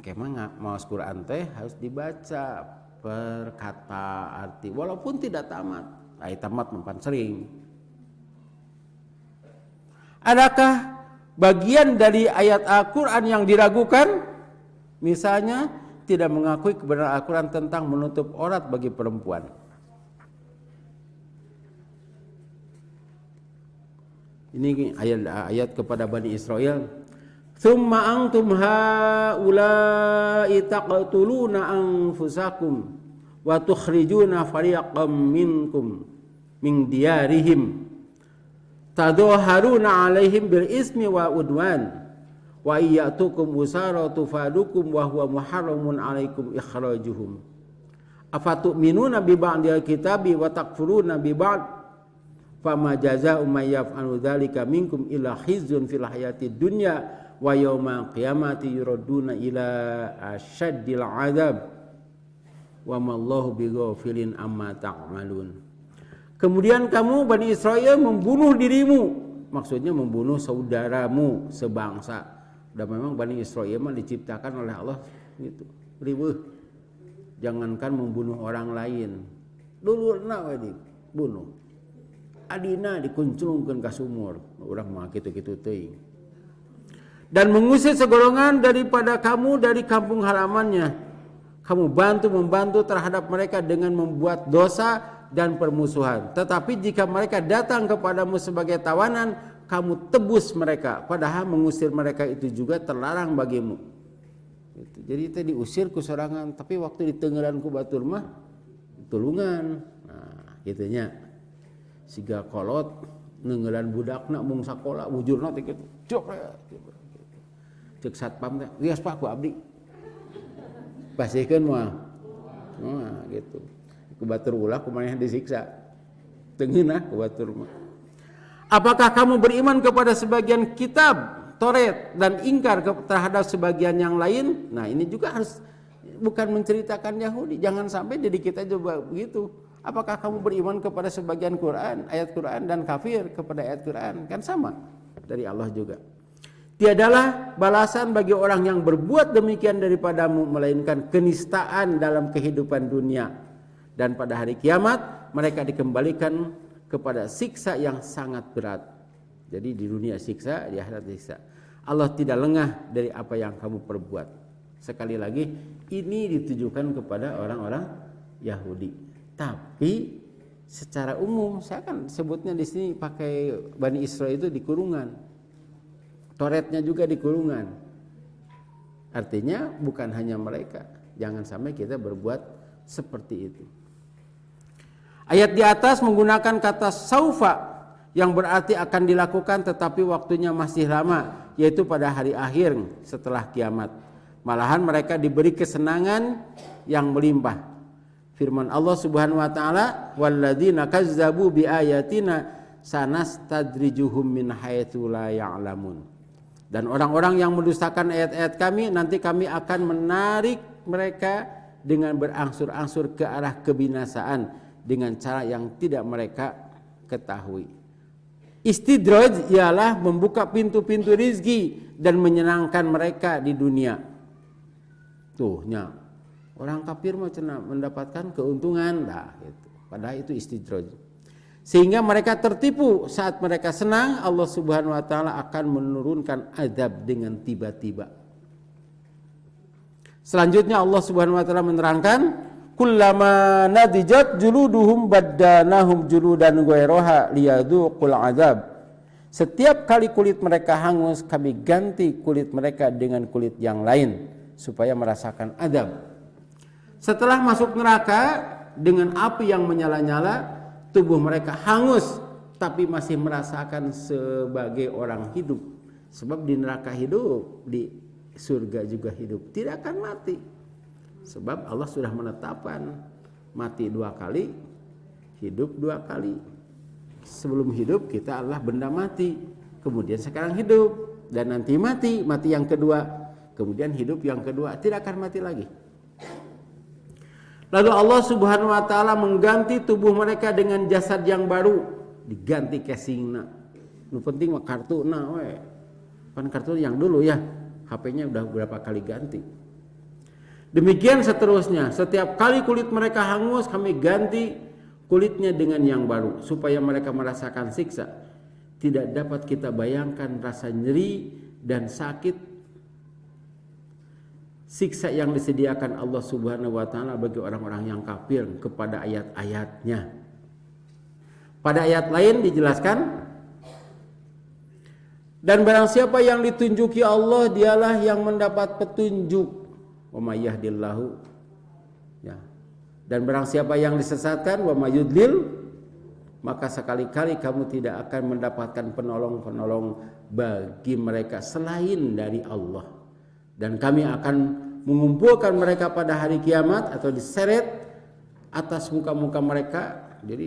kemana mau Quran teh harus dibaca per kata arti walaupun tidak tamat. Ai tamat mempan sering. Adakah bagian dari ayat Al-Quran yang diragukan? Misalnya tidak mengakui kebenaran Al-Quran tentang menutup aurat bagi perempuan. Ini ayat kepada Bani Israel. Tsumma antum haula'i taqtuluna anfusakum wa tukhrijuna fariqam minkum min diyarihim tadhaharuna 'alaihim bil ismi wa udwan wa iyyatukum usara tufadukum wa huwa muharramun 'alaikum ikhrajuhum afatu'minuna bi ba'dil kitabi wa takfuruna bi ba'd fama jazaa'u may yaf'alu dzalika minkum illa khizyun fil hayatid dunya wa yaumal qiyamati yuradduna ila asyaddil 'adzab wa mallahu bighafilin amma ta'malun. Kemudian kamu Bani Israel membunuh dirimu, maksudnya membunuh saudaramu sebangsa. Dan memang Bani Israel mah diciptakan oleh Allah gitu. Riweuh. Jangankan membunuh orang lain. Dulurna we dibunuh. Adina dikuncungkeun ka sumur. Urang mah kitu-kitu teuing. Dan mengusir segolongan daripada kamu dari kampung halamannya. Kamu membantu terhadap mereka dengan membuat dosa dan permusuhan. Tetapi jika mereka datang kepadamu sebagai tawanan, kamu tebus mereka. Padahal mengusir mereka itu juga terlarang bagimu. Gitu. Jadi itu diusir ku sorangan, tapi waktu ditenggelan ku batur mah tulungan. Nah, gitunya. Siga kolot nenggelan budakna mung sakola wujurna teh kitu. Cok cek satpam teh, "Geus Pak ku abdi." Pasihkeun moal. Nah, gitu. Ku batur ulah kumaha disiksa. Teu ngeunah ku batur mah. Apakah kamu beriman kepada sebagian kitab Taurat dan ingkar terhadap sebagian yang lain? Nah, ini juga harus bukan menceritakan Yahudi. Jangan sampai diri kita juga begitu. Apakah kamu beriman kepada sebagian Quran, ayat Quran dan kafir kepada ayat Quran? Kan sama dari Allah juga. Tiadalah balasan bagi orang yang berbuat demikian daripadamu melainkan kenistaan dalam kehidupan dunia. Dan pada hari kiamat mereka dikembalikan kepada siksa yang sangat berat. Jadi di dunia siksa, di akhirat siksa. Allah tidak lengah dari apa yang kamu perbuat. Sekali lagi, ini ditujukan kepada orang-orang Yahudi. Tapi secara umum, saya kan sebutnya di sini pakai Bani Israel itu di kurungan. Tauratnya juga di kurungan. Artinya bukan hanya mereka. Jangan sampai kita berbuat seperti itu. Ayat di atas menggunakan kata saufa yang berarti akan dilakukan tetapi waktunya masih lama, yaitu pada hari akhir setelah kiamat. Malahan mereka diberi kesenangan yang melimpah. Firman Allah Subhanahu wa taala, "Walladzina kazzabu biayatina sanastadrijuhum min haitsu la ya'lamun." Dan orang-orang yang mendustakan ayat-ayat kami, nanti kami akan menarik mereka dengan berangsur-angsur ke arah kebinasaan dengan cara yang tidak mereka ketahui. Istidraj ialah membuka pintu-pintu rizki dan menyenangkan mereka di dunia. Tuhnya Orang kafir mah cenah mendapatkan keuntungan, itu. Padahal itu istidraj. Sehingga mereka tertipu saat mereka senang, Allah Subhanahu wa taala akan menurunkan azab dengan tiba-tiba. Selanjutnya Allah Subhanahu wa taala menerangkan, kullama nadijat juluduhum baddanahum juludan ghairaha liyadzuqul azab. Setiap kali kulit mereka hangus, kami ganti kulit mereka dengan kulit yang lain supaya merasakan azab. Setelah masuk neraka dengan api yang menyala-nyala, tubuh mereka hangus tapi masih merasakan sebagai orang hidup. Sebab di neraka hidup, di surga juga hidup, tidak akan mati. Sebab Allah sudah menetapkan mati 2 kali, hidup 2 kali. Sebelum hidup kita adalah benda mati, kemudian sekarang hidup, dan nanti mati yang kedua, kemudian hidup yang kedua, tidak akan mati lagi. Lalu Allah Subhanahu wa taala mengganti tubuh mereka dengan jasad yang baru, diganti casingna. Nu penting mah kartuna we. Kan kartu yang dulu ya, HP-nya udah berapa kali ganti. Demikian seterusnya, setiap kali kulit mereka hangus, kami ganti kulitnya dengan yang baru supaya mereka merasakan siksa. Tidak dapat kita bayangkan rasa nyeri dan sakit siksa yang disediakan Allah Subhanahu wa taala bagi orang-orang yang kafir kepada ayat-ayatnya. Pada ayat lain dijelaskan, dan barang siapa yang ditunjuki Allah, dialah yang mendapat petunjuk. Wa may yahdillahu, ya. Dan barang siapa yang disesatkan, wa may yudlil, maka sekali-kali kamu tidak akan mendapatkan penolong-penolong bagi mereka selain dari Allah. Dan kami akan mengumpulkan mereka pada hari kiamat atau diseret atas muka-muka mereka, jadi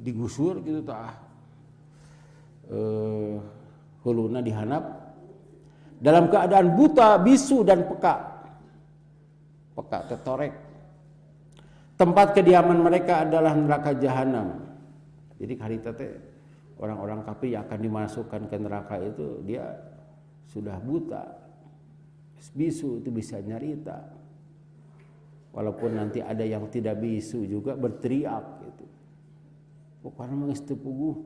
digusur gitu huluna dihanap dalam keadaan buta, bisu dan peka tetorek. Tempat kediaman mereka adalah neraka jahanam. Jadi hari teh orang-orang kafir yang akan dimasukkan ke neraka itu dia sudah buta, bisu, itu bisa nyarita. Walaupun nanti ada yang tidak bisu juga berteriak gitu. Pokoknya mengis teu puguh.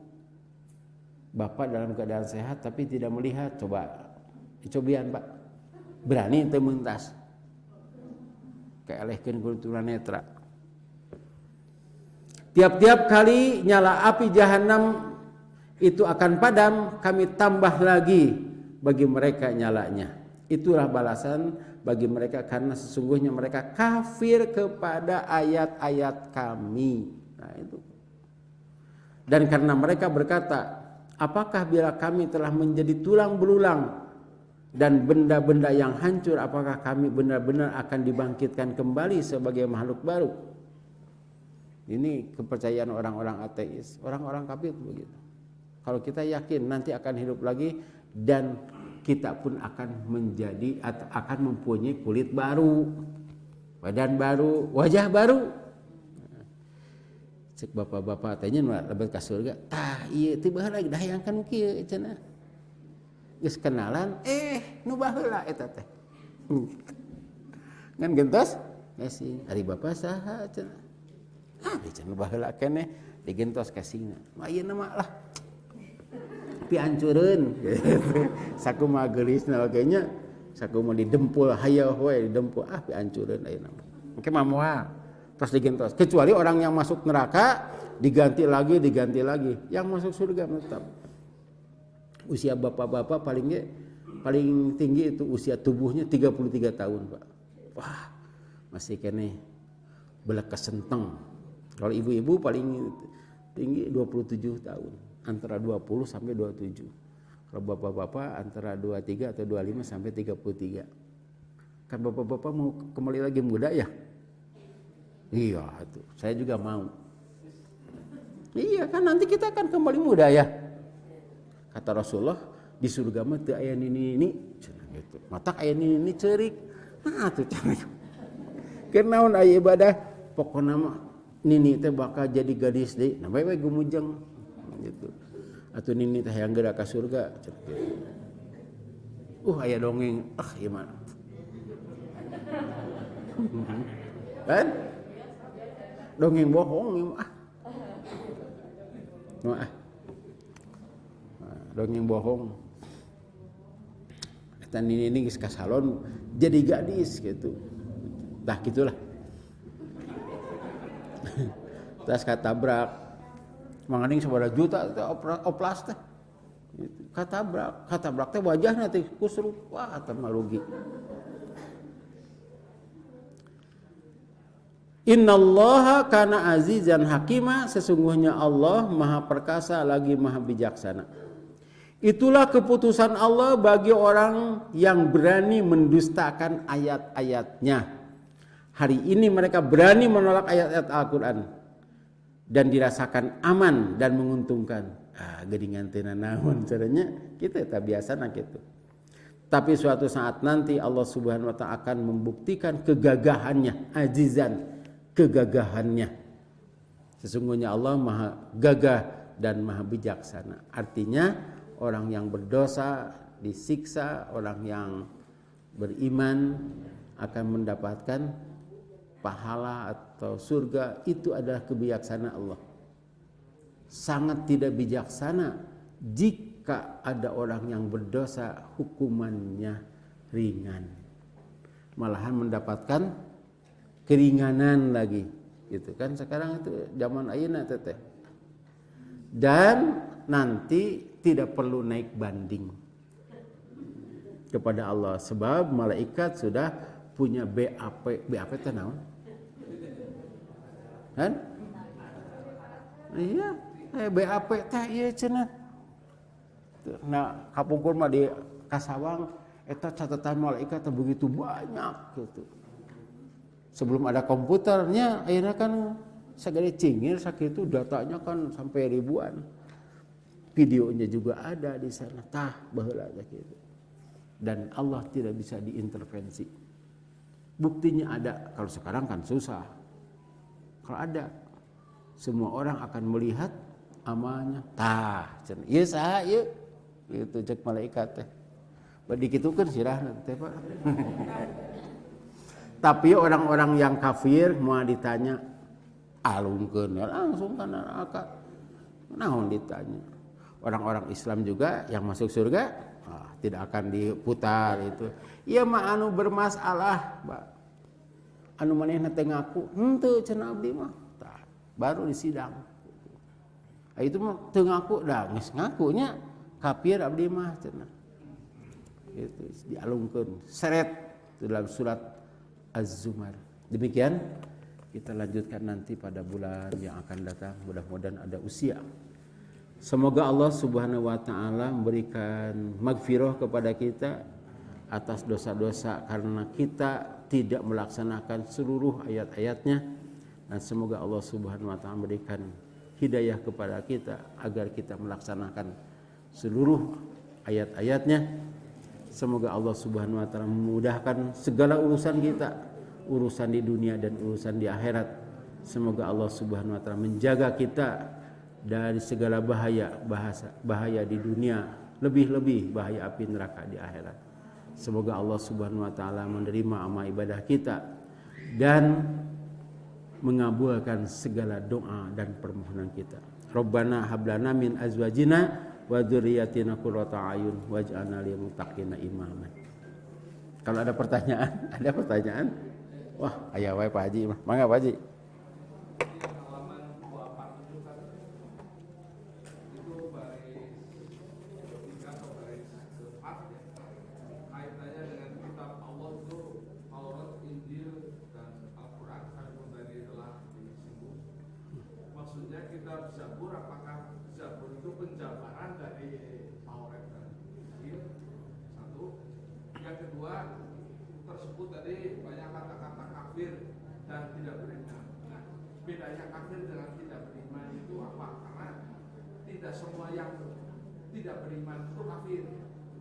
Bapak dalam keadaan sehat tapi tidak melihat, cobian Pak. Berani teu meuntas. Kaelehkeun ku tunanetra. Tiap-tiap kali nyala api jahanam itu akan padam, kami tambah lagi bagi mereka nyalanya. Itulah balasan bagi mereka karena sesungguhnya mereka kafir kepada ayat-ayat kami. Nah itu. Dan karena mereka berkata, apakah bila kami telah menjadi tulang belulang dan benda-benda yang hancur, apakah kami benar-benar akan dibangkitkan kembali sebagai makhluk baru? Ini kepercayaan orang-orang ateis, orang-orang kafir begitu. Kalau kita yakin nanti akan hidup lagi dan kita pun akan mempunyai kulit baru, badan baru, wajah baru. Cek bapak-bapak tanya lebet ka surga, ieu teu baheula dah hayangkan kieu cenah. Geus kenalan, nu baheula eta teh. Ngan gentos, gasing, ari bapak saha cenah. Cenah baheula keneh digentos kasingna. Ayeuna mah lah piancureun gitu. Saku mah geulisna kayaknya saku mah didempul hayeuh we didempul piancureun ayeuna mah. Engke mah moal terus digentos. Kecuali orang yang masuk neraka diganti lagi. Yang masuk surga tetap. Usia bapak-bapak paling tinggi itu usia tubuhnya 33 tahun, Pak. Wah, masih keneh belek kesenteng. Kalau ibu-ibu paling tinggi 27 tahun. Antara 20 sampai 27. Kalau bapak-bapak antara 23 atau 25 sampai 33. Kan bapak-bapak mau kembali lagi muda ya? Iya, itu. Saya juga mau. Iya, kan nanti kita akan kembali muda ya. Kata Rasulullah, di surga mah teu aya nini gitu. Matak aya nini ceurik. Nah, atuh cenah. Kenaon aya ibadah? Pokona mah nini teh bakal jadi gadis deui. Nah, bae-bae gumujeng. Gitu. Atau nini teh hayang geura ka surga. Aya dongeng, ieu mah. Kan? Dongeng bohong ya mah. Nah, dongeng bohong. Eta ini geus ka salon jadi gadis gitu. Dah gitulah. Tas katabrak. Manganding sabaraha juta teh oplas teh. Gitu. Katabrak teh wajahna teh kusruk. Wah, eta mah rugi. Innallaha kana azizan hakima, sesungguhnya Allah maha perkasa lagi maha bijaksana. Itulah keputusan Allah bagi orang yang berani mendustakan ayat-ayatnya. Hari ini mereka berani menolak ayat-ayat Al-Quran dan dirasakan aman dan menguntungkan. Gedingan teu naon caranya kita tak biasa na kitu. Tapi suatu saat nanti Allah Subhanahu wa taala akan membuktikan kegagahannya, azizan, kegagahannya. Sesungguhnya Allah maha gagah dan maha bijaksana. Artinya orang yang berdosa disiksa, orang yang beriman akan mendapatkan pahala atau surga. Itu adalah kebijaksanaan Allah. Sangat tidak bijaksana jika ada orang yang berdosa hukumannya ringan, malahan mendapatkan keringanan lagi, gitu kan. Sekarang itu zaman ayeuna teh. Dan nanti tidak perlu naik banding kepada Allah sebab malaikat sudah punya BAP. BAP teh naon? Kan? Iya, BAP teh ieu cenah. Nah, kapungkur mah di Kasawang eta catatan malaikat teh begitu banyak gitu. Sebelum ada komputernya, akhirnya kan segede cingir sakitu, datanya kan sampai ribuan. Videonya juga ada di sana, tah baheula gitu. Dan Allah tidak bisa diintervensi. Buktinya ada, kalau sekarang kan susah. Kalau ada, semua orang akan melihat amalnya. Tah, ieu saha ieu? Gitu cek malaikat teh. Badi kitukeun sirahna teh Pak. Tapi orang-orang yang kafir mau ditanya alungkeun langsung kana neraka. Naon ditanya. Orang-orang Islam juga yang masuk surga tidak akan diputar itu. Ieu mah anu bermasalah, Pak. Anu manehna teh ngaku, henteu cenah abdi mah. Tah, baru disidang. Itu mah teu ngaku dah, geus ngakunya kafir abdi mah cenah. Itu dialungkeun seret dalam surat Az-Zumar. Demikian kita lanjutkan nanti pada bulan yang akan datang. Mudah-mudahan ada usia. Semoga Allah Subhanahu wa taala memberikan maghfirah kepada kita atas dosa-dosa karena kita tidak melaksanakan seluruh ayat-ayatnya, dan semoga Allah Subhanahu wa taala memberikan hidayah kepada kita agar kita melaksanakan seluruh ayat-ayatnya. Semoga Allah Subhanahu wa taala memudahkan segala urusan kita, urusan di dunia dan urusan di akhirat. Semoga Allah Subhanahu wa taala menjaga kita dari segala bahaya di dunia, lebih-lebih bahaya api neraka di akhirat. Semoga Allah Subhanahu wa taala menerima amal ibadah kita dan mengabulkan segala doa dan permohonan kita. Rabbana hablana min azwajina wa dzurriyyatina qurrata a'yun waj'alna lil muttaqina imama. Kalau ada pertanyaan? Wah, aya wae Pak Haji mah. Mangga Pak Haji. Bedanya kafir dengan tidak beriman itu apa? Karena tidak semua yang tidak beriman itu kafir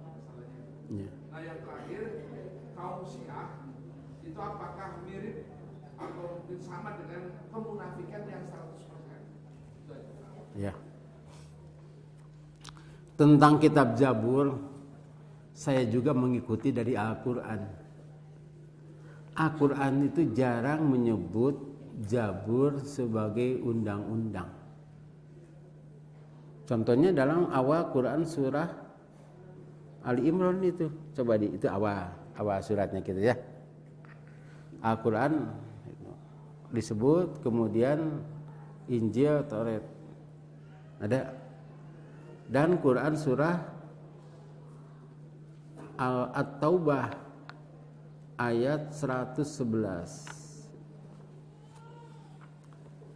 masalahnya. Yeah. Nah yang terakhir, kaum Syiah itu apakah mirip atau mungkin sama dengan kemunafikan yang 100%? Ya. Tentang kitab Zabur, saya juga mengikuti dari Al-Quran. Al-Quran itu jarang menyebut Zabur sebagai undang-undang. Contohnya dalam awal Quran surah Ali Imran itu. Coba itu awal suratnya gitu ya. Al-Quran disebut, kemudian Injil, Taurat ada, dan Quran surah At-Taubah ayat 111.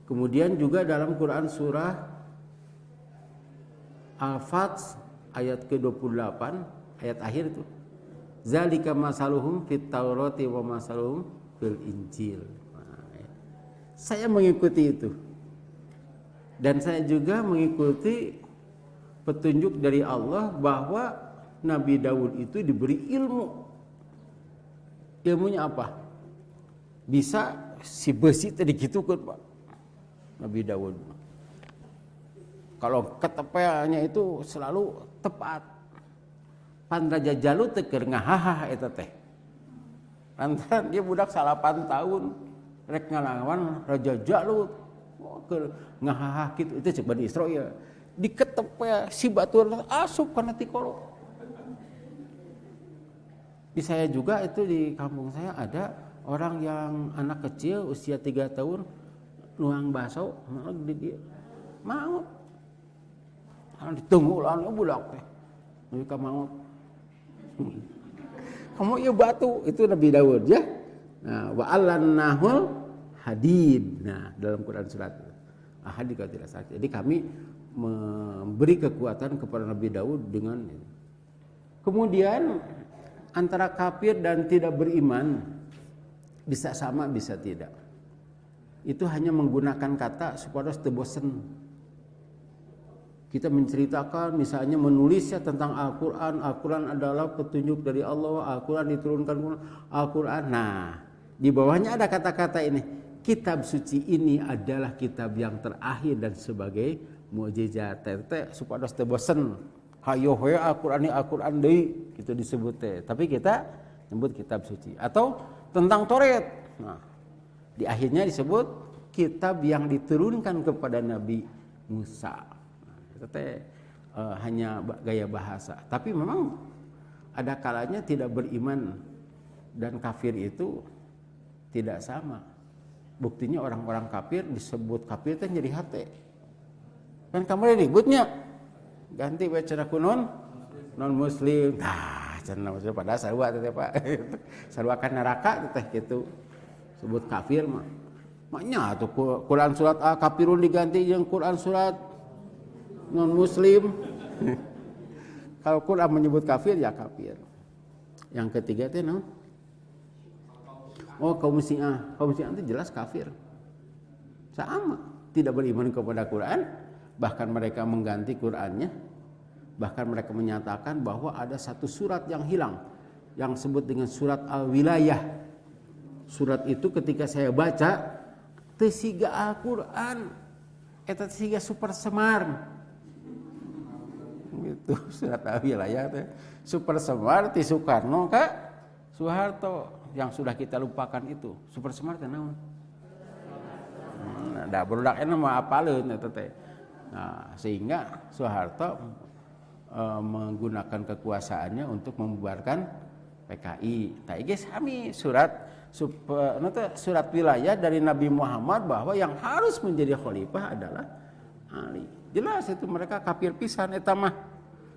Kemudian juga dalam Quran surah Al-Fath ayat ke-28, ayat akhir itu. Zalika masaluhum fit Taurati wa masaluhum fil Injil. Saya mengikuti itu. Dan saya juga mengikuti petunjuk dari Allah bahwa Nabi Daud itu diberi ilmu. Ilmunya apa? Bisa si besi tadi gitu kan Pak Nabi Daud. Kalau ketepeannya itu selalu tepat. Pan Raja Jalut teu ngahaha eta teh. Lantaran dia budak 8 tahun rek ngalawan Raja Jalut. Keur ngahaha kitu itu coba di Israel. Diketepe si batur asup kana ti kolo. Di saya juga itu di kampung saya ada orang yang anak kecil usia 3 tahun nuang baso di dia maut. Ditunggu lah budak teh. Mereka maut. Kamu ya batu itu Nabi Daud ya. Nah, wa allannahul hadid. Nah, dalam Quran surat Hadid kalau tidak salah. Jadi kami memberi kekuatan kepada Nabi Daud dengan ini. Kemudian antara kafir dan tidak beriman bisa sama bisa tidak. Itu hanya menggunakan kata supaya teu bosen. Kita menceritakan misalnya menulisnya tentang Al-Quran. Al-Quran adalah petunjuk dari Allah. Al-Quran diturunkan Al-Quran. Nah, di bawahnya ada kata-kata ini. Kitab suci ini adalah kitab yang terakhir dan sebagai mukjizat. Tete supaya teu bosen. Hayo we Al-Quran deui gitu disebut teh. Tapi kita nyebut kitab suci atau tentang Taurat. Nah, di akhirnya disebut kitab yang diturunkan kepada Nabi Musa. Itu teh hanya gaya bahasa. Tapi memang ada kalanya tidak beriman dan kafir itu tidak sama. Buktinya orang-orang kafir disebut kafir teh nyeri hati. Kan kamu ributnya ganti baca kunon non muslim. Nah, cenah maksudnya pada sarua teh Pak. Sarua kan neraka teh gitu. Sebut kafir mah. Maknya tuh Quran surat Al-Kafirun diganti yang Quran surat non muslim. Kalau Quran menyebut kafir ya kafir. Yang ketiga teh no? Oh kaum Syiah itu jelas kafir. Sama, tidak beriman kepada Quran, bahkan mereka mengganti Qurannya, bahkan mereka menyatakan bahwa ada satu surat yang hilang yang disebut dengan surat Al-Wilayah. Surat itu ketika saya baca teu siga Al-Quran, eta siga super semar. Gitu surat Al-Wilayah teh super semar ti Soekarno ka Soeharto yang sudah kita lupakan itu. Super semar teh naon? Da budak eta mah apaleun eta teh. Nah, sehingga Soeharto menggunakan kekuasaannya untuk membubarkan PKI. Tah geus sami surat wilayah dari Nabi Muhammad bahwa yang harus menjadi khalifah adalah Ali. Jelas itu mereka kafir pisan eta mah.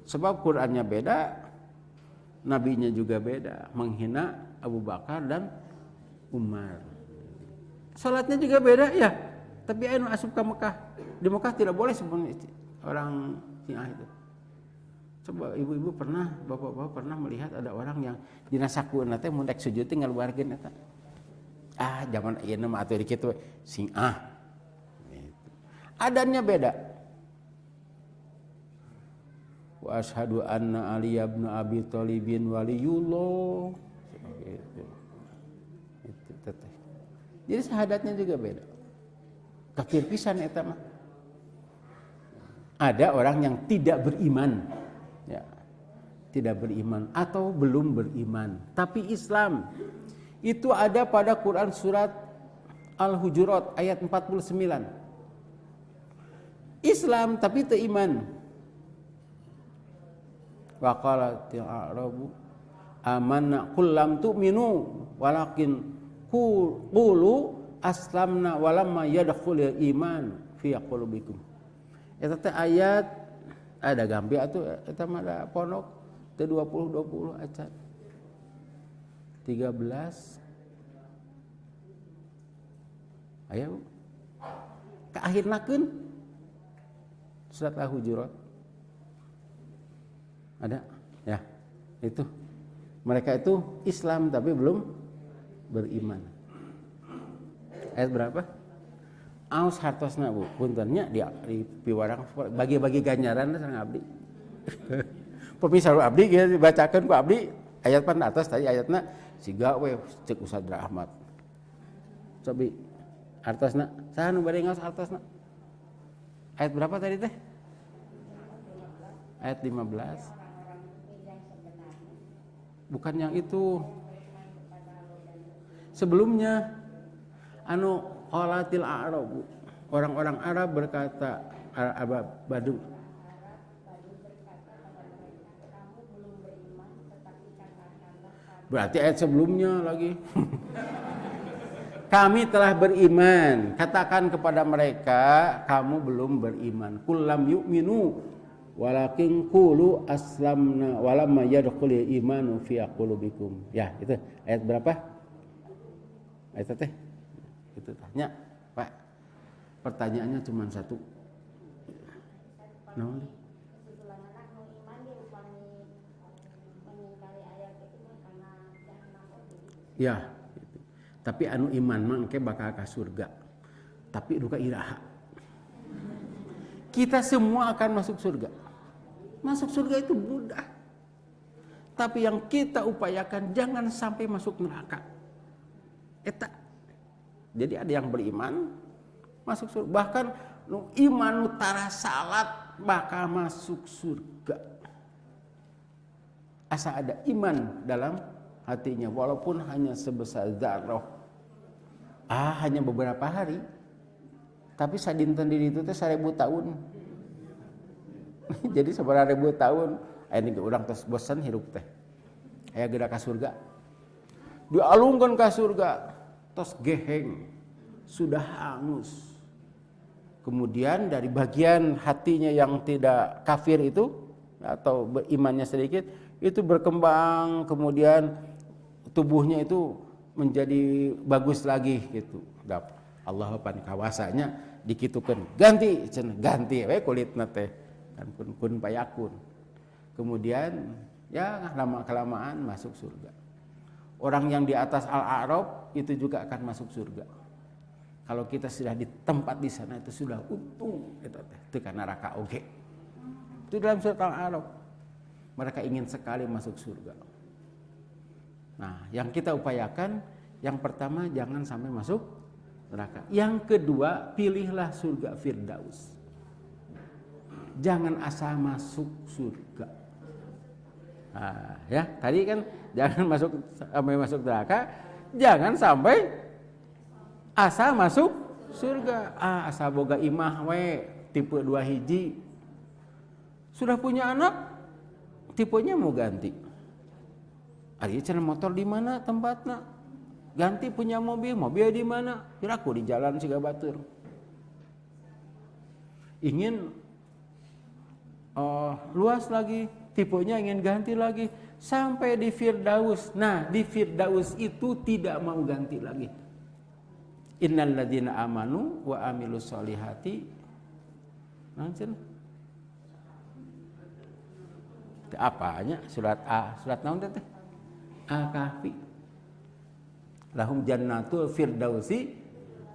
Sebab Qur'annya beda, nabinya juga beda, menghina Abu Bakar dan Umar. Salatnya juga beda ya. Tapi anu asup ke Mekah. Di Mekah tidak boleh sebenarnya orang Syiah itu. Coba ibu-ibu pernah, bapak-bapak pernah melihat ada orang yang dina sakueuna teh mun rek sujud teh ngaluarkeun eta. Ah, zaman ieu mah atuh dikitu Syiah. Gitu. Adannya beda. Wa asyhadu anna Ali bin Abi Thalibin waliyullah. Gitu. Itu teh. Jadi syahadatnya juga beda. Kafir pisan eta mah. Ada orang yang tidak beriman. Ya. Tidak beriman atau belum beriman, tapi Islam. Itu ada pada Quran surat Al-Hujurat ayat 49. Islam tapi teu iman. Wa qalatil a'rabu amanna qul lam tu'minu walakin qulu aslamna walamma yadkhulul iman fi qulubikum. Eta teh ayat ada gampi atuh eta mah ada pondok teh 20 acan. 13 ayo ke akhirnakeun surat Al-Hujurat ada ya itu mereka itu Islam tapi belum beriman. Ayat berapa? Aos hartosna Bu puntennya di piwarang bagi-bagi ganjaran sareng abdi. Pemisah abdi geus dibacakeun ku abdi ayat pan atas tadi ayatna siga we cek Ustaz Ahmad. Cobi hartosna saha nu bade ngaos hartosna? Ayat berapa tadi teh? Ayat 15. Bukan yang itu. Sebelumnya anu qalatil a'rab orang-orang Arab berkata Badu berarti ayat sebelumnya lagi. Kami telah beriman, katakan kepada mereka kamu belum beriman. Qul lam yu'minu walakin qulu aslamna walamma yadkhulul imanu fi qulubikum. Ya, itu ayat berapa? Ayat teh. Itu tanya, Pak. Pertanyaannya cuma satu. No. Ya, gitu. Tapi anu iman mah engke bakal ka surga. Tapi duka iraha. Kita semua akan masuk surga. Masuk surga itu mudah. Tapi yang kita upayakan jangan sampai masuk neraka. Eta. Jadi ada yang beriman masuk surga. Bahkan nu iman nu tara salat bakal masuk surga. Asa ada iman dalam hatinya walaupun hanya sebesar zarrah. Hanya beberapa hari. Tapi sadinten diri itu teh 1000 tahun. Jadi sabaraha ribu tahun ini urang tos bosan hirup teh. Aya geura ka surga. Dialungkeun ka surga, tos geheng, sudah hangus. Kemudian dari bagian hatinya yang tidak kafir itu atau berimannya sedikit itu berkembang, kemudian tubuhnya itu menjadi bagus lagi gitu. Allah pan kawasanya dikitukeun ganti cenah ganti we kulitna teh kan kun payakun. Kemudian ya lama kelamaan masuk surga. Orang yang di atas Al-A'raf itu juga akan masuk surga. Kalau kita sudah di tempat di sana itu sudah untung eta teh teu ka neraka oge. Itu dalam surat Al-A'raf. Mereka ingin sekali masuk surga. Nah, yang kita upayakan yang pertama jangan sampai masuk neraka. Yang kedua, pilihlah surga Firdaus. Jangan asal masuk surga. Nah, ya, tadi kan jangan masuk neraka, jangan sampai asal masuk surga. Asal boga imah we tipe 2 hiji. Sudah punya anak, tipenya mau ganti. Ari cenah motor di mana tempatna? Ganti punya mobil di mana? Kiraku di jalan siga batur. Ingin luas lagi, tipenya ingin ganti lagi sampai di Firdaus. Nah, di Firdaus itu tidak mau ganti lagi. Innal ladzina amanu wa amilus solihati. Nancen. Apanya? Surat naon teh? Al-Kahfi. Lahum jannatul firdausi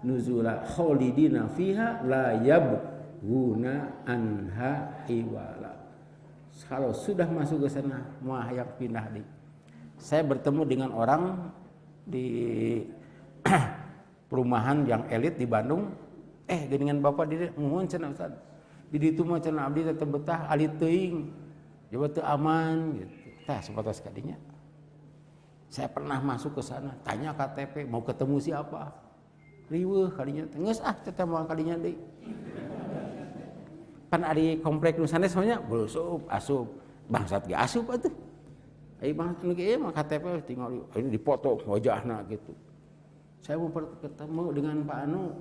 nuzula khalidina fiha la yabghuna anha iwala. Kalau sudah masuk ke sana moal hayang pindah di. Saya bertemu dengan orang di perumahan yang elit di Bandung. Geuningan bapak di muhun cenah Ustaz. Di ditu mah cenah abdi teh betah alit teuing. Coba teu aman gitu. Tah sapatos kadinya. Saya pernah masuk ke sana, tanya KTP, mau ketemu siapa? Riweuh kalinya, geus teteh moal kalinya deui. Pan ari komplek nu sanes nya beusup, asup. Bangsat ge asup atuh. Ai bangsat nu ge mah KTP tinggal ini dipoto wajahna gitu. Saya mau ketemu dengan Pak Anu,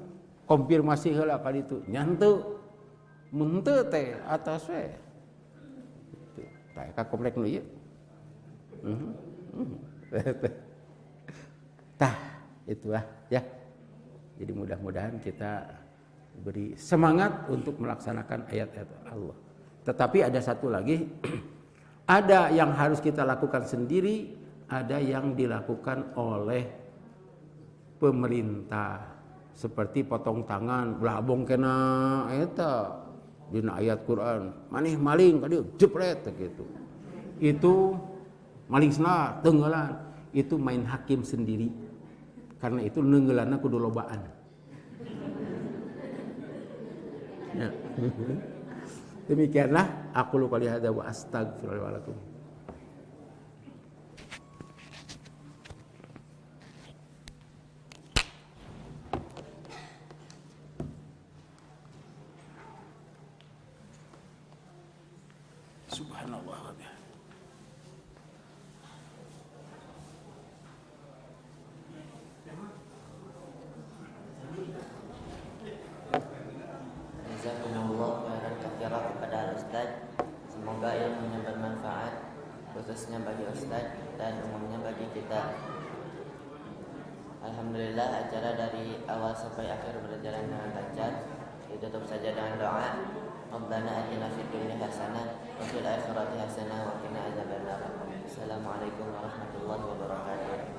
konfirmasi heula ka ditu. Nya henteu. Mun teu teh atas we. Gitu. Tah ka komplek nu ieu. Tah, itulah ya. Jadi mudah-mudahan kita beri semangat untuk melaksanakan ayat-ayat Allah. Tetapi ada satu lagi, ada yang harus kita lakukan sendiri, ada yang dilakukan oleh pemerintah. Seperti potong tangan, belabong kena eta dina ayat Quran. Maneh maling ka dieu jepret gitu. Itu maling sena tenggelan. Itu main hakim sendiri. Karena itu neunggeulana kudu lobaan. Ya. Demikianlah aku lupa lihada wa astagfirullahaladzim. Subhanallah. Jazakumullah khairan katsira kepada Ustaz. Semoga ilmunya bermanfaat, khususnya bagi Ustaz dan umumnya bagi kita. Alhamdulillah acara dari awal sampai akhir berjalan dengan lancar. Ditutup saja dengan doa. Rabbana atina fid dunya hasanah wa fil akhirati hasanah wa qina adzabannar. Assalamualaikum warahmatullahi wabarakatuh.